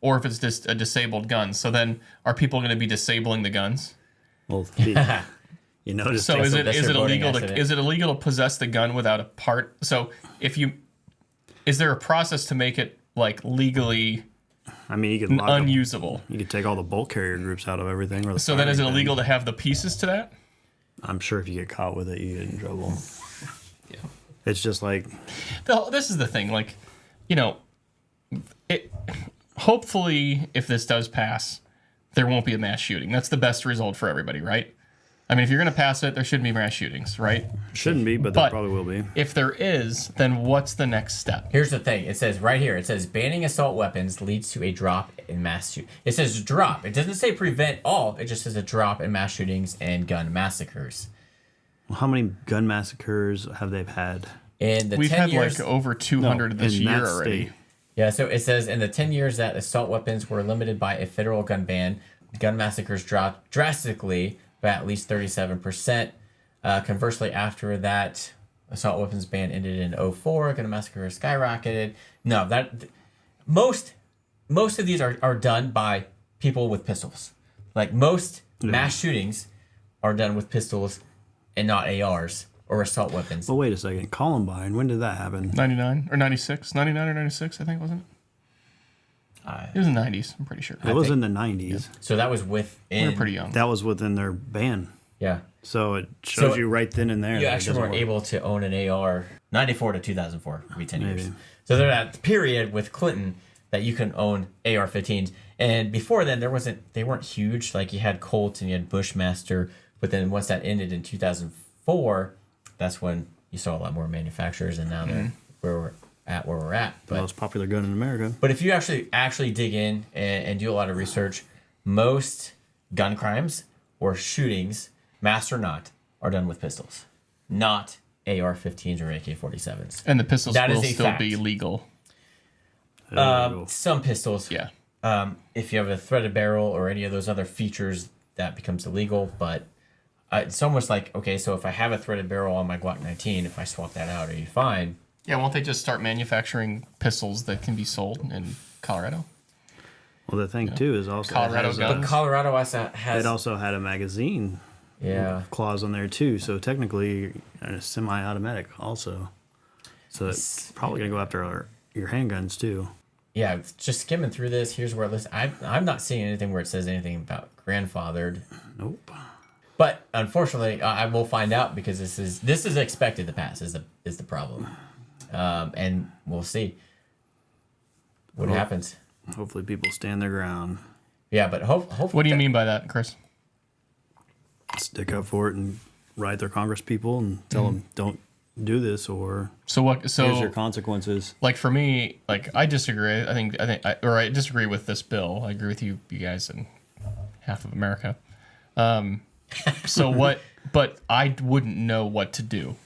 or if it's just a disabled gun. So then, are people going to be disabling the guns? Well, you notice. So is it that's is your it voting illegal accident. to is it illegal to possess the gun without a part? So is there a process to make it like legally I mean, you could lock them. unusable? You could take all the bulk carrier groups out of everything. Or the So then is it firing illegal pin. to have the pieces to that? I'm sure if you get caught with it, you get in trouble. Yeah. It's just like, This is the thing, like, you know, hopefully if this does pass, there won't be a mass shooting. That's the best result for everybody, right? I mean, if you're going to pass it, there shouldn't be mass shootings, right? shouldn't be, but there probably will be. If there is, then what's the next step? Here's the thing. It says right here, it says banning assault weapons leads to a drop in mass shoot. It says drop. It doesn't say prevent all. It just says a drop in mass shootings and gun massacres. Well, how many gun massacres have they had? In the We've 10 had years, like over 200 this in year that already. state. Yeah, so it says in the 10 years that assault weapons were limited by a federal gun ban, gun massacres dropped drastically by at least 37%. Conversely, after that assault weapons ban ended in 2004, gun massacres skyrocketed. No, most of these are done by people with pistols. Like most mass shootings are done with pistols and not ARs or assault weapons. Well, wait a second. Columbine, when did that happen? 99 or 96? 99 or 96, I think, wasn't it? It was in the 90s, I'm pretty sure. It was in the 90s. So that was We within. were pretty young. That was within their ban. Yeah. So it shows So you right then and there. You that it actually doesn't weren't work. able to own an AR 94 to 2004 would be 10 years. Maybe. So there's that period with Clinton that you can own AR-15s, and before then they weren't huge. Like you had Colt and you had Bushmaster, but then once that ended in 2004, that's when you saw a lot more manufacturers, and now they're where we're at. The most popular gun in America. But if you actually dig in and do a lot of research, most gun crimes or shootings, mass or not, are done with pistols, not AR-15s or AK-47s. And the pistols That is will a still fact. be legal. Some pistols, Yeah. if you have a threaded barrel or any of those other features, that becomes illegal. But it's almost like, okay, so if I have a threaded barrel on my Glock 19, if I swap that out, are you fine? Yeah, won't they just start manufacturing pistols that can be sold in Colorado? Well, the thing too is also Colorado it, has guns. But Colorado has it also had a magazine yeah. clause on there too. So technically, a semi-automatic also. So it's probably gonna go after your handguns too. Yeah, just skimming through this, here's where it lists. I'm not seeing anything where it says anything about grandfathered. Nope. But unfortunately, I will find out because this is expected to pass. Is the problem, and we'll see what happens. Hopefully, people stand their ground, Yeah, but hopefully. What do you mean by that, Chris? stick up for it, and write their Congress people and tell them don't do this or So what? here's So your consequences. like for me, like I disagree. I disagree with this bill. I agree with you guys and half of America. So what? But I wouldn't know what to do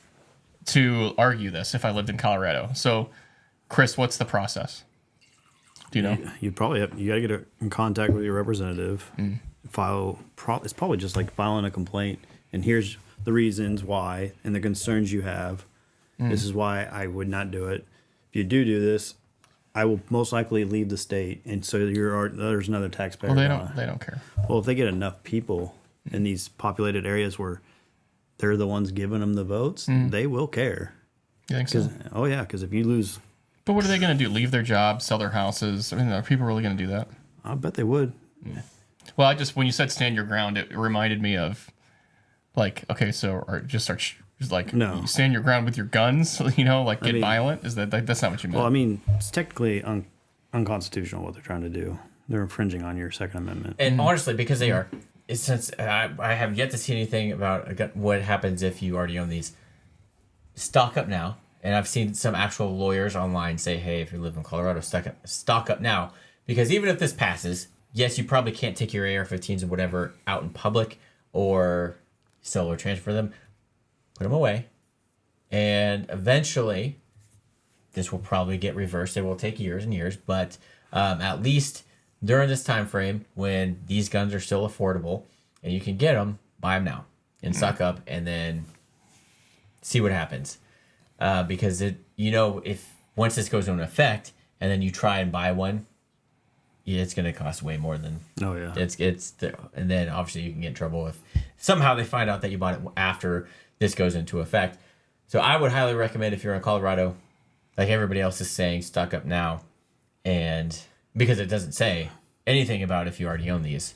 to argue this if I lived in Colorado. So, Chris, what's the process? Do you know? You probably you got to get in contact with your representative. File. It's probably just like filing a complaint, and here's the reasons why and the concerns you have. This is why I would not do it. If you do this, I will most likely leave the state, and so there's another taxpayer. Well, they don't care. Well, if they get enough people in these populated areas where they're the ones giving them the votes, they will care. You think so? Oh yeah, because if you lose, But what are they going to do? Leave their jobs, sell their houses? I mean, are people really going to do that? I bet they would. Well, when you said stand your ground, it reminded me of, like, okay, so or just start No. you stand your ground with your guns, like get mean- violent. Is that's not what you meant? Well, I mean, it's technically unconstitutional what they're trying to do. They're infringing on your Second Amendment. And honestly, because they are, since I have yet to see anything about what happens if you already own these, stock up now. And I've seen some actual lawyers online say, hey, if you live in Colorado, stock up now. Because even if this passes, yes, you probably can't take your AR-15s and whatever out in public or sell or transfer them. Put them away. And eventually, this will probably get reversed. It will take years and years. But at least during this time frame, when these guns are still affordable and you can get them, buy them now and stock up and then see what happens. Because if once this goes into effect and then you try and buy one, it's going to cost way more than Oh yeah. and then obviously you can get in trouble if somehow they find out that you bought it after this goes into effect. So I would highly recommend if you're in Colorado, like everybody else is saying, stock up now, and because it doesn't say anything about if you already own these.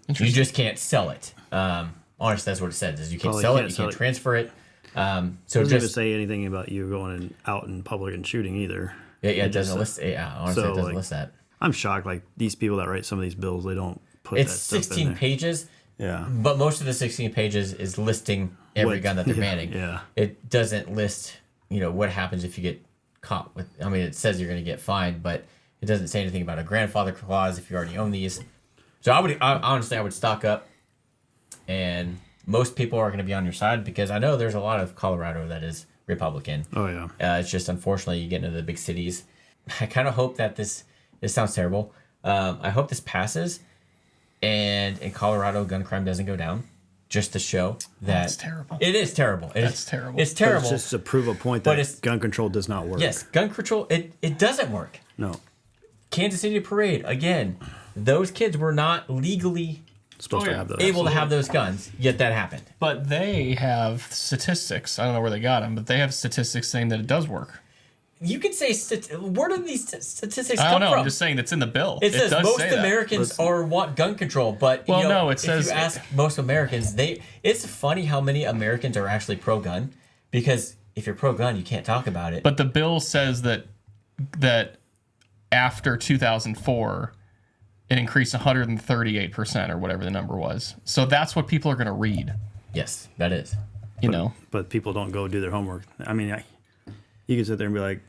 You just can't sell it. Honestly, that's what it says. Is you can't Oh, you sell can't it, you sell can't it. transfer it. So It doesn't even just say anything about you going out in public and shooting either. yeah, it just doesn't list. Yeah, honestly, so, it doesn't like, list that. I'm shocked. Like these people that write some of these bills, they don't put It's that stuff in 16 there. pages, Yeah. but most of the 16 pages is listing every What- gun that they're yeah, banning. yeah. It doesn't list, what happens if you get caught with. I mean, it says you're going to get fined, but it doesn't say anything about a grandfather clause if you already own these. So honestly, I would stock up, and most people are going to be on your side because I know there's a lot of Colorado that is Republican. Oh yeah. It's just unfortunately you get into the big cities. I kind of hope that this sounds terrible. I hope this passes, and in Colorado, gun crime doesn't go down, just to show that That's terrible. It is terrible. That's terrible. It's But terrible. it's just to prove a point But that it's- gun control does not work. Yes, gun control. It doesn't work. No. Kansas City Parade again. Those kids were not legally Supposed Oh, to yeah. have those. able to have those guns, yet that happened. But they have statistics. I don't know where they got them, but they have statistics saying that it does work. You could say where do these statistics I come don't know. from? I'm just saying that's in the bill. It says does most say that. Americans want gun control, but Well, no, it if says- you ask most Americans, it's funny how many Americans are actually pro-gun, because if you're pro-gun, you can't talk about it. But the bill says that after 2004, it increased 138% or whatever the number was. So that's what people are going to read. Yes, that is. You know, But people don't go do their homework. I mean, you can sit there and be like,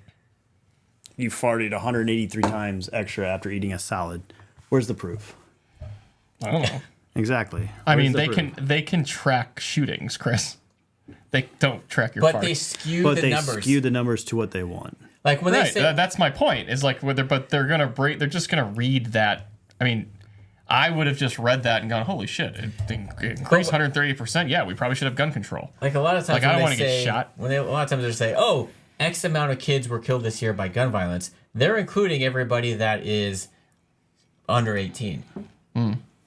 you farted 183 times extra after eating a salad. Where's the proof? I don't know. Exactly. I Where's mean, the proof? they can track shootings, Chris. They don't track your But farts. they skew But the they numbers. skew the numbers to what they want. Like when Right, they say that's my point. Is like whether, but they're gonna break. They're just gonna read that. I mean, I would have just read that and gone, "Holy shit! It increased 138%. Yeah, we probably should have gun control." like a lot of times Like, I when don't they wanna get say, shot. a lot of times they say, "Oh, X amount of kids were killed this year by gun violence." They're including everybody that is under 18.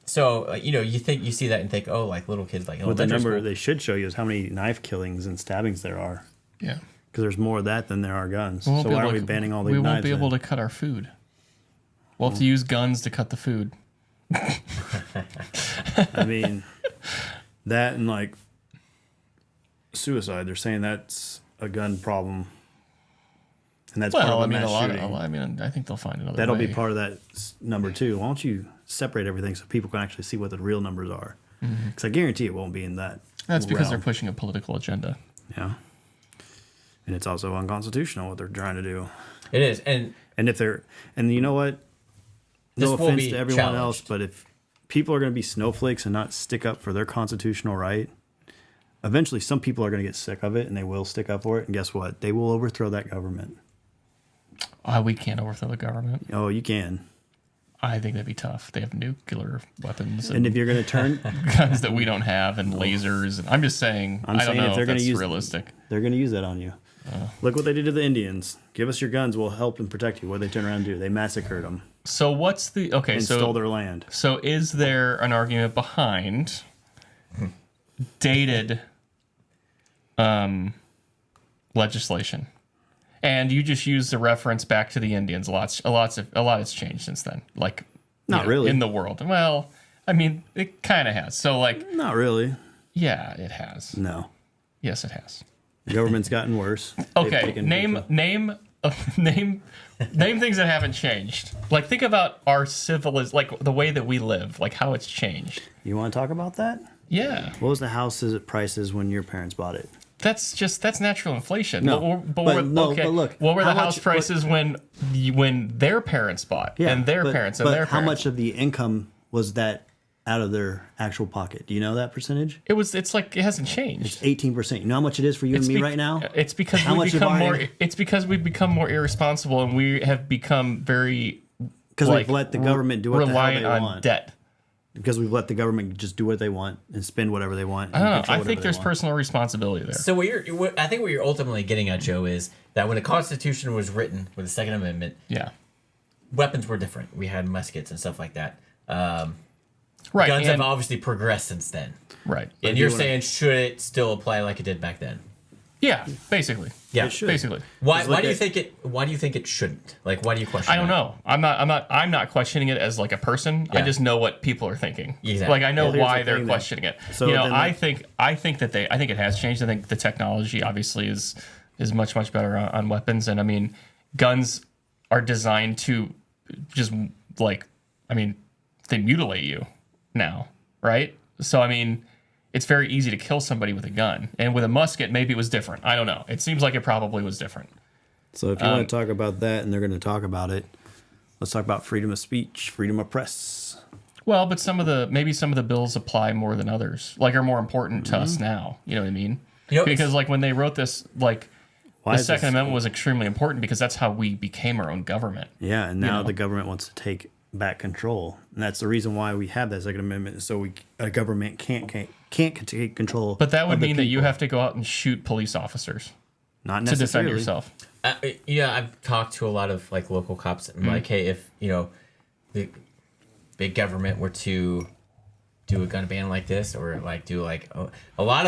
So you see that and think, "Oh, like little kids, like But the elementary number school." they should show you is how many knife killings and stabbings there are. Yeah, Because there's more of that than there are guns. we won't So be why able are we to- banning all these We knives? won't be able then? to cut our food. We'll have to use guns to cut the food. I mean, that and like suicide. They're saying that's a gun problem, and that's part Well, I of the mean, mass shooting. I think they'll find another. That'll way. be part of that number too. Why don't you separate everything so people can actually see what the real numbers are? Because I guarantee it won't be in that. That's because they're realm. pushing a political agenda. Yeah, and it's also unconstitutional what they're trying to do. It is, and And if they're, and you know what? This No will offense be to everyone else, challenged. but if people are going to be snowflakes and not stick up for their constitutional right, eventually some people are going to get sick of it and they will stick up for it. And guess what? They will overthrow that government. We can't overthrow the government. Oh, you can. I think that'd be tough. They have nuclear weapons And if you're going to turn, guns that we don't have and lasers. And I'm just saying. I'm I don't saying if know they're if gonna that's use- realistic. they're going to use that on you. Look what they did to the Indians. Give us your guns. We'll help and protect you. What did they turn around and do? They massacred them So what's the okay? and So stole their land. So is there an argument behind dated legislation? And you just use the reference back to the Indians. A lot has changed since then. Like Not really. in the world. Well, I mean, it kind of has. So like, Not really. yeah, it has. No. Yes, it has. The government's gotten worse. They've Okay, taken name things that haven't changed. Like think about our like the way that we live, like how it's changed. You want to talk about that? Yeah. What was the houses at prices when your parents bought it? That's natural inflation. No, but look, what were the how house much- prices when their parents bought and their parents and but their how parents? much of the income was that out of their actual pocket? Do you know that percentage? It's like it hasn't changed. 18%. You know how much it is for you and me right now? It's because How we've much of become our more. in- It's because we've become more irresponsible and we have become very Because like, we've let the government do what the hell reliant they on want. debt. Because we've let the government just do what they want and spend whatever they want. I don't know. I think there's personal responsibility there. So I think what you're ultimately getting at, Joe, is that when the Constitution was written with the Second Amendment, Yeah. weapons were different. We had muskets and stuff like that. Right. Guns and, have obviously progressed since then. right. And you're saying should it still apply like it did back then? Yeah, basically. Yeah. It should. Basically. Why look do you at- think it? Why do you think it shouldn't? Like, why do you question? I don't that? know. I'm not questioning it as like a person. I Yeah. just know what people are thinking. Exactly. Like I know Well, here's why the they're thing questioning it. So You know, then I think that I think it has changed. I think the technology obviously is much better on weapons, and I mean, guns are designed to just like, I mean, they mutilate you now, right? So I mean, it's very easy to kill somebody with a gun, and with a musket, maybe it was different. I don't know. It seems like it probably was different. So if you want to talk about that, and they're going to talk about it, let's talk about freedom of speech, freedom of press. Well, but maybe some of the bills apply more than others, like are more important to us now. You know what I mean? You know, Because like when they wrote this, like Why the is Second this- Amendment was extremely important because that's how we became our own government. Yeah, and now know. the government wants to take back control, and that's the reason why we have that Second Amendment, is so a government can't take control. But that would of the mean that you people. have to go out and shoot police officers not to necessarily defend yourself. Yeah, I've talked to a lot of like local cops, and like, hey, if the big government were to do a gun ban like this, or like do like a lot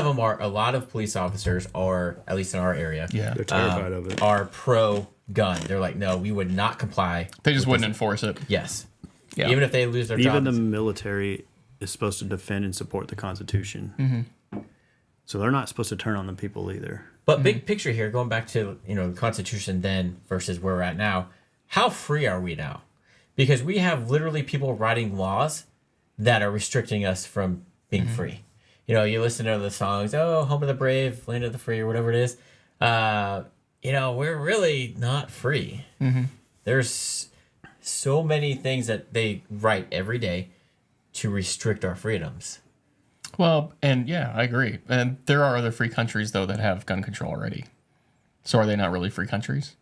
of police officers are, at least in our area, Yeah. They're terrified of it. are pro gun. They're like, no, we would not comply. They just wouldn't enforce it. Yes. Yeah. Even if they lose their Even jobs. the military is supposed to defend and support the Constitution. Mm-hmm. So they're not supposed to turn on the people either. But big picture here, going back to the Constitution then versus where we're at now, how free are we now? Because we have literally people writing laws that are restricting us from being free. You listen to the songs, oh, home of the brave, land of the free, or whatever it is. We're really not free. There's so many things that they write every day to restrict our freedoms. Well, and yeah, I agree. And there are other free countries though that have gun control already. So are they not really free countries?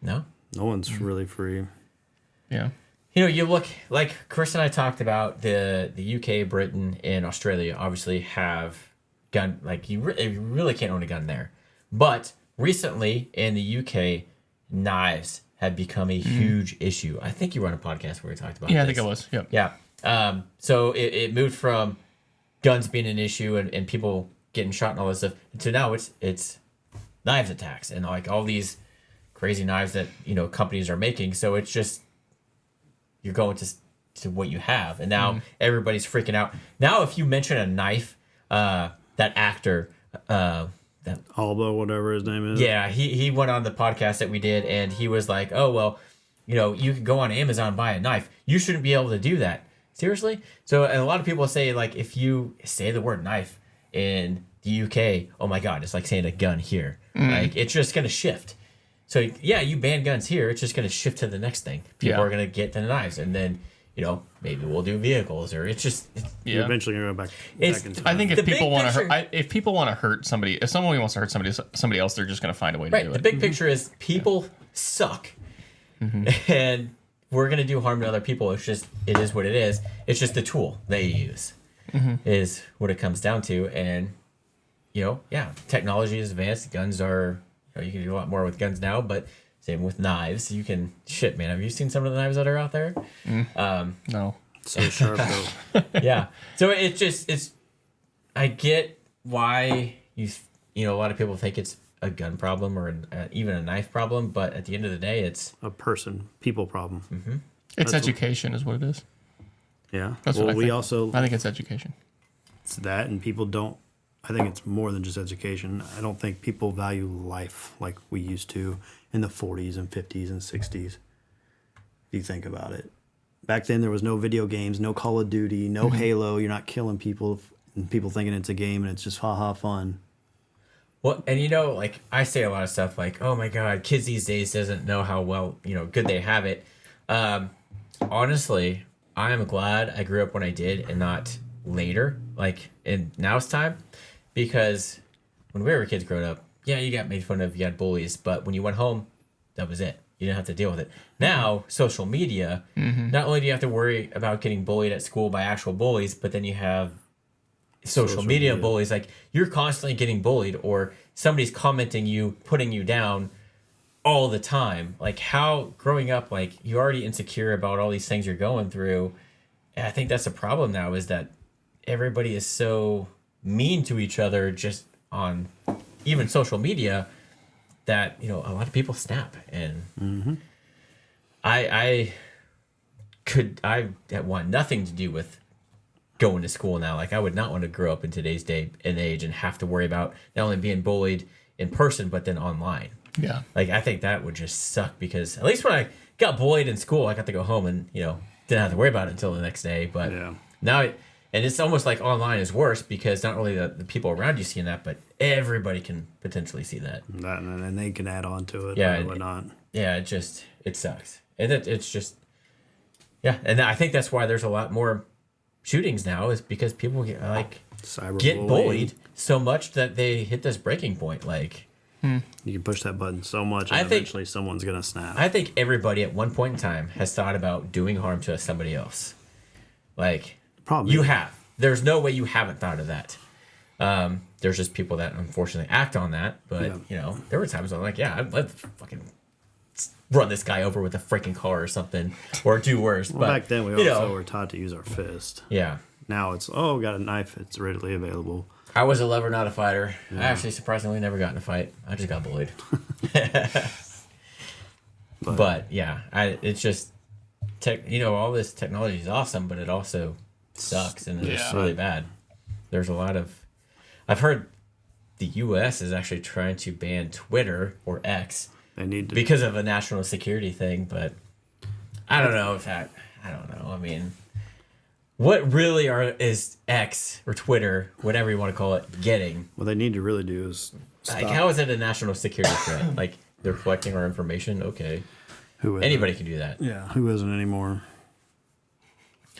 No? No one's really free. Yeah. You look, like Chris and I talked about, the UK, Britain, and Australia obviously have gun, like you really can't own a gun there. But recently in the UK, knives have become a huge issue. I think you were on a podcast where we talked about Yeah, I this. think it was. Yep. Yeah. So it moved from guns being an issue and people getting shot and all this stuff to now it's knives attacks and like all these crazy knives that companies are making. So it's just you're going to what you have, and now everybody's freaking out. Now, if you mention a knife, that actor, Alba, whatever his name is. yeah, he went on the podcast that we did, and he was like, "Oh well, you can go on Amazon and buy a knife. You shouldn't be able to do that." Seriously? So, and a lot of people say like, if you say the word knife in the UK, oh my God, it's like saying a gun here. Like it's just gonna shift. So yeah, you ban guns here, it's just gonna shift to the next thing. People are gonna get the knives, and then maybe we'll do vehicles, or it's just You're Yeah. eventually going to go back It's- in time. I think The if people big want to picture- hurt, if people want to hurt somebody, if someone wants to hurt somebody else, they're just going to find a way to right. do The it. big picture is people suck, and we're gonna do harm to other people. It is what it is. It's just the tool they use is what it comes down to. And technology is advanced. Guns are you can do a lot more with guns now, but same with knives. You can man. Have you seen some of the knives that are out there? No. So sharp, though. Yeah. So it's. I get why a lot of people think it's a gun problem or even a knife problem, but at the end of the day, it's A people problem. It's That's- education, is what it is. Yeah. That's well, what I we think. also, I think it's education. it's that, and people don't, I think it's more than just education. I don't think people value life like we used to in the 40s and 50s and 60s. If you think about it. Back then, there was no video games, no Call of Duty, no Halo. You're not killing people, and people thinking it's a game, and it's just ha-ha fun. well, and like I say a lot of stuff like, "Oh my God, kids these days doesn't know how well good they have it." Honestly, I am glad I grew up when I did and not later, like in now's time, because when we were kids growing up, yeah, you got made fun of, you had bullies, but when you went home, that was it. You didn't have to deal with it. Now, social media, not only do you have to worry about getting bullied at school by actual bullies, but then you have social media bullies. Like, you're constantly getting bullied, or somebody's commenting you, putting you down all the time. Like, how growing up, like, you're already insecure about all these things you're going through. And I think that's the problem now, is that everybody is so mean to each other just on even social media, that a lot of people snap, and I want nothing to do with going to school now. Like, I would not want to grow up in today's day and age and have to worry about not only being bullied in person but then online. Yeah. Like, I think that would just suck, because at least when I got bullied in school, I got to go home and didn't have to worry about it until the next day. But now and it's almost like online is worse, because not only the people around you seeing that, but everybody can potentially see that. And they can add on to it Yeah, or whatnot. Yeah, it sucks. And it's just, and I think that's why there's a lot more shootings now, is because people get bullied so much that they hit this breaking point. Like, you can push that button so much, and eventually someone's gonna snap. I think everybody at one point in time has thought about doing harm to somebody else. Like, Probably. you have. There's no way you haven't thought of that. There's just people that unfortunately act on that. But there were times I'm like, I'd fucking run this guy over with a freaking car or something, or do worse. Well, but back then we also were taught to use our fist. Yeah. Now it's got a knife. It's readily available. I was a lover, not a fighter. I actually surprisingly never got in a fight. I just got bullied. but it's just all this technology is awesome, but it also sucks, and it's really bad. There's a lot of, I've heard the U.S. is actually trying to ban Twitter or X. They need to, because of a national security thing, but I don't know if that. I don't know. I mean, what really is X or Twitter, whatever you want to call it, getting? What they need to really do is stop. Like, how is it a national security threat? Like, they're collecting our information. Okay, anybody can do that. Yeah, who isn't anymore?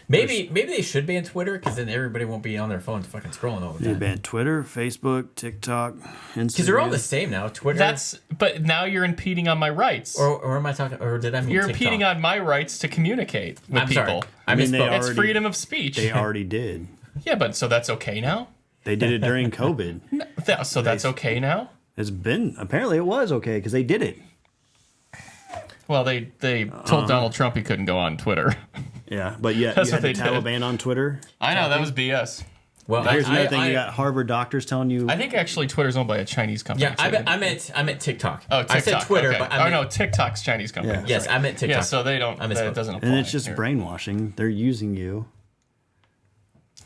Maybe they should ban Twitter, because then everybody won't be on their phones fucking scrolling all the You time. ban Twitter, Facebook, TikTok, Instagram. Because they're all the same now. Twitter. But now you're impeding on my rights. Or am I talking? Or did I mean You're TikTok? impeding on my rights to communicate with I'm people. sorry. I mean, misspoke. It's freedom of speech. They already did. Yeah, but so that's okay now? They did it during COVID. So that's okay now? Apparently it was okay because they did it. Well, they told Donald Trump he couldn't go on Twitter. Yeah, but you That's had what the they did. Taliban on Twitter. I know, that was BS. Well, Here's another thing. You got Harvard doctors telling you. I think actually Twitter's owned by a Chinese company. Yeah, I meant TikTok. Oh, TikTok. I said Twitter, okay. but I meant, TikTok's Chinese company. Yeah. yes, I meant TikTok. Yeah, so they don't. That doesn't apply. and it's just here. brainwashing. They're using you.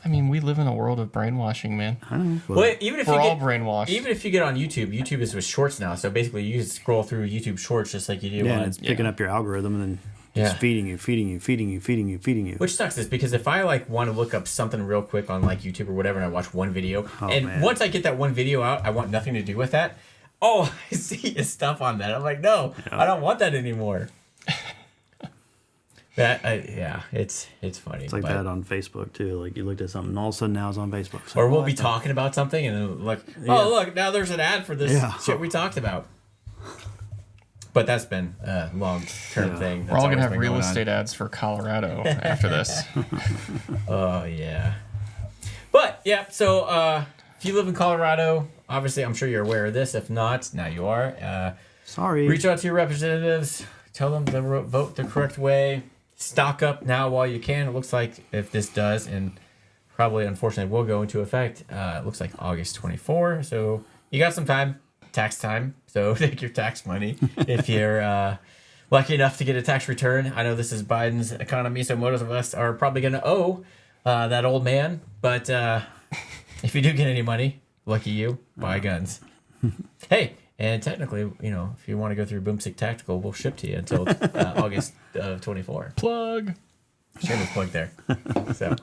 I mean, we live in a world of brainwashing, man. I don't know. Well, even if We're you all get, brainwashed. even if you get on YouTube is with shorts now. So basically, you just scroll through YouTube Shorts just like you do Yeah, on. and it's picking up your algorithm and then just feeding you. Which sucks is because if I want to look up something real quick on YouTube or whatever, and I watch one video, once I get that one video out, I want nothing to do with that. All I see is stuff on that. I'm like, no, I don't want that anymore. It's funny. It's like that on Facebook too. Like you looked at something, and all of a sudden now it's on Facebook. It's Or like, we'll what be the- talking about something, and then look, now there's an ad for this shit we talked about. But that's been a long-term thing. We're all going to have real estate ads for Colorado after this. Oh, yeah. But, yeah, so if you live in Colorado, obviously I'm sure you're aware of this. If not, now you are. Sorry. Reach out to your representatives. Tell them to vote the correct way. Stock up now while you can. It looks like if this does, and probably unfortunately will go into effect, it looks like August 24. So you got some time. Tax time, so take your tax money if you're lucky enough to get a tax return. I know this is Biden's economy, so most of us are probably going to owe that old man. But if you do get any money, lucky you, buy guns. Hey, and technically, if you want to go through Boomstick Tactical, we'll ship to you until August of 24. Plug. Shameless plug there. So,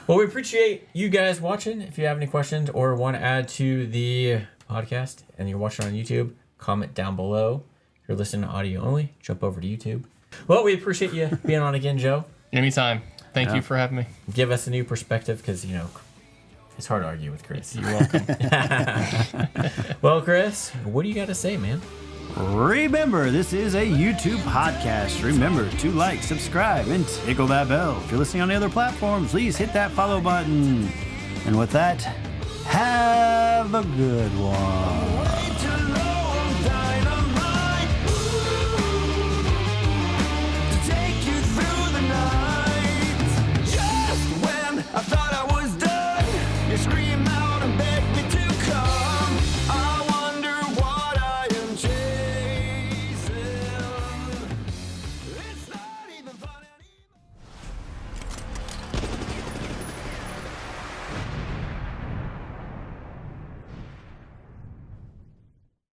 well, we appreciate you guys watching. If you have any questions or want to add to the podcast and you're watching on YouTube, comment down below. If you're listening to audio only, jump over to YouTube. Well, we appreciate you being on again, Joe. Anytime. Thank you for having me. Give us a new perspective because, it's hard to argue with Chris. You're welcome. Well, Chris, what do you got to say, man? Remember, this is a YouTube podcast. Remember to like, subscribe, and tickle that bell. If you're listening on the other platforms, please hit that follow button. And with that, have a good one.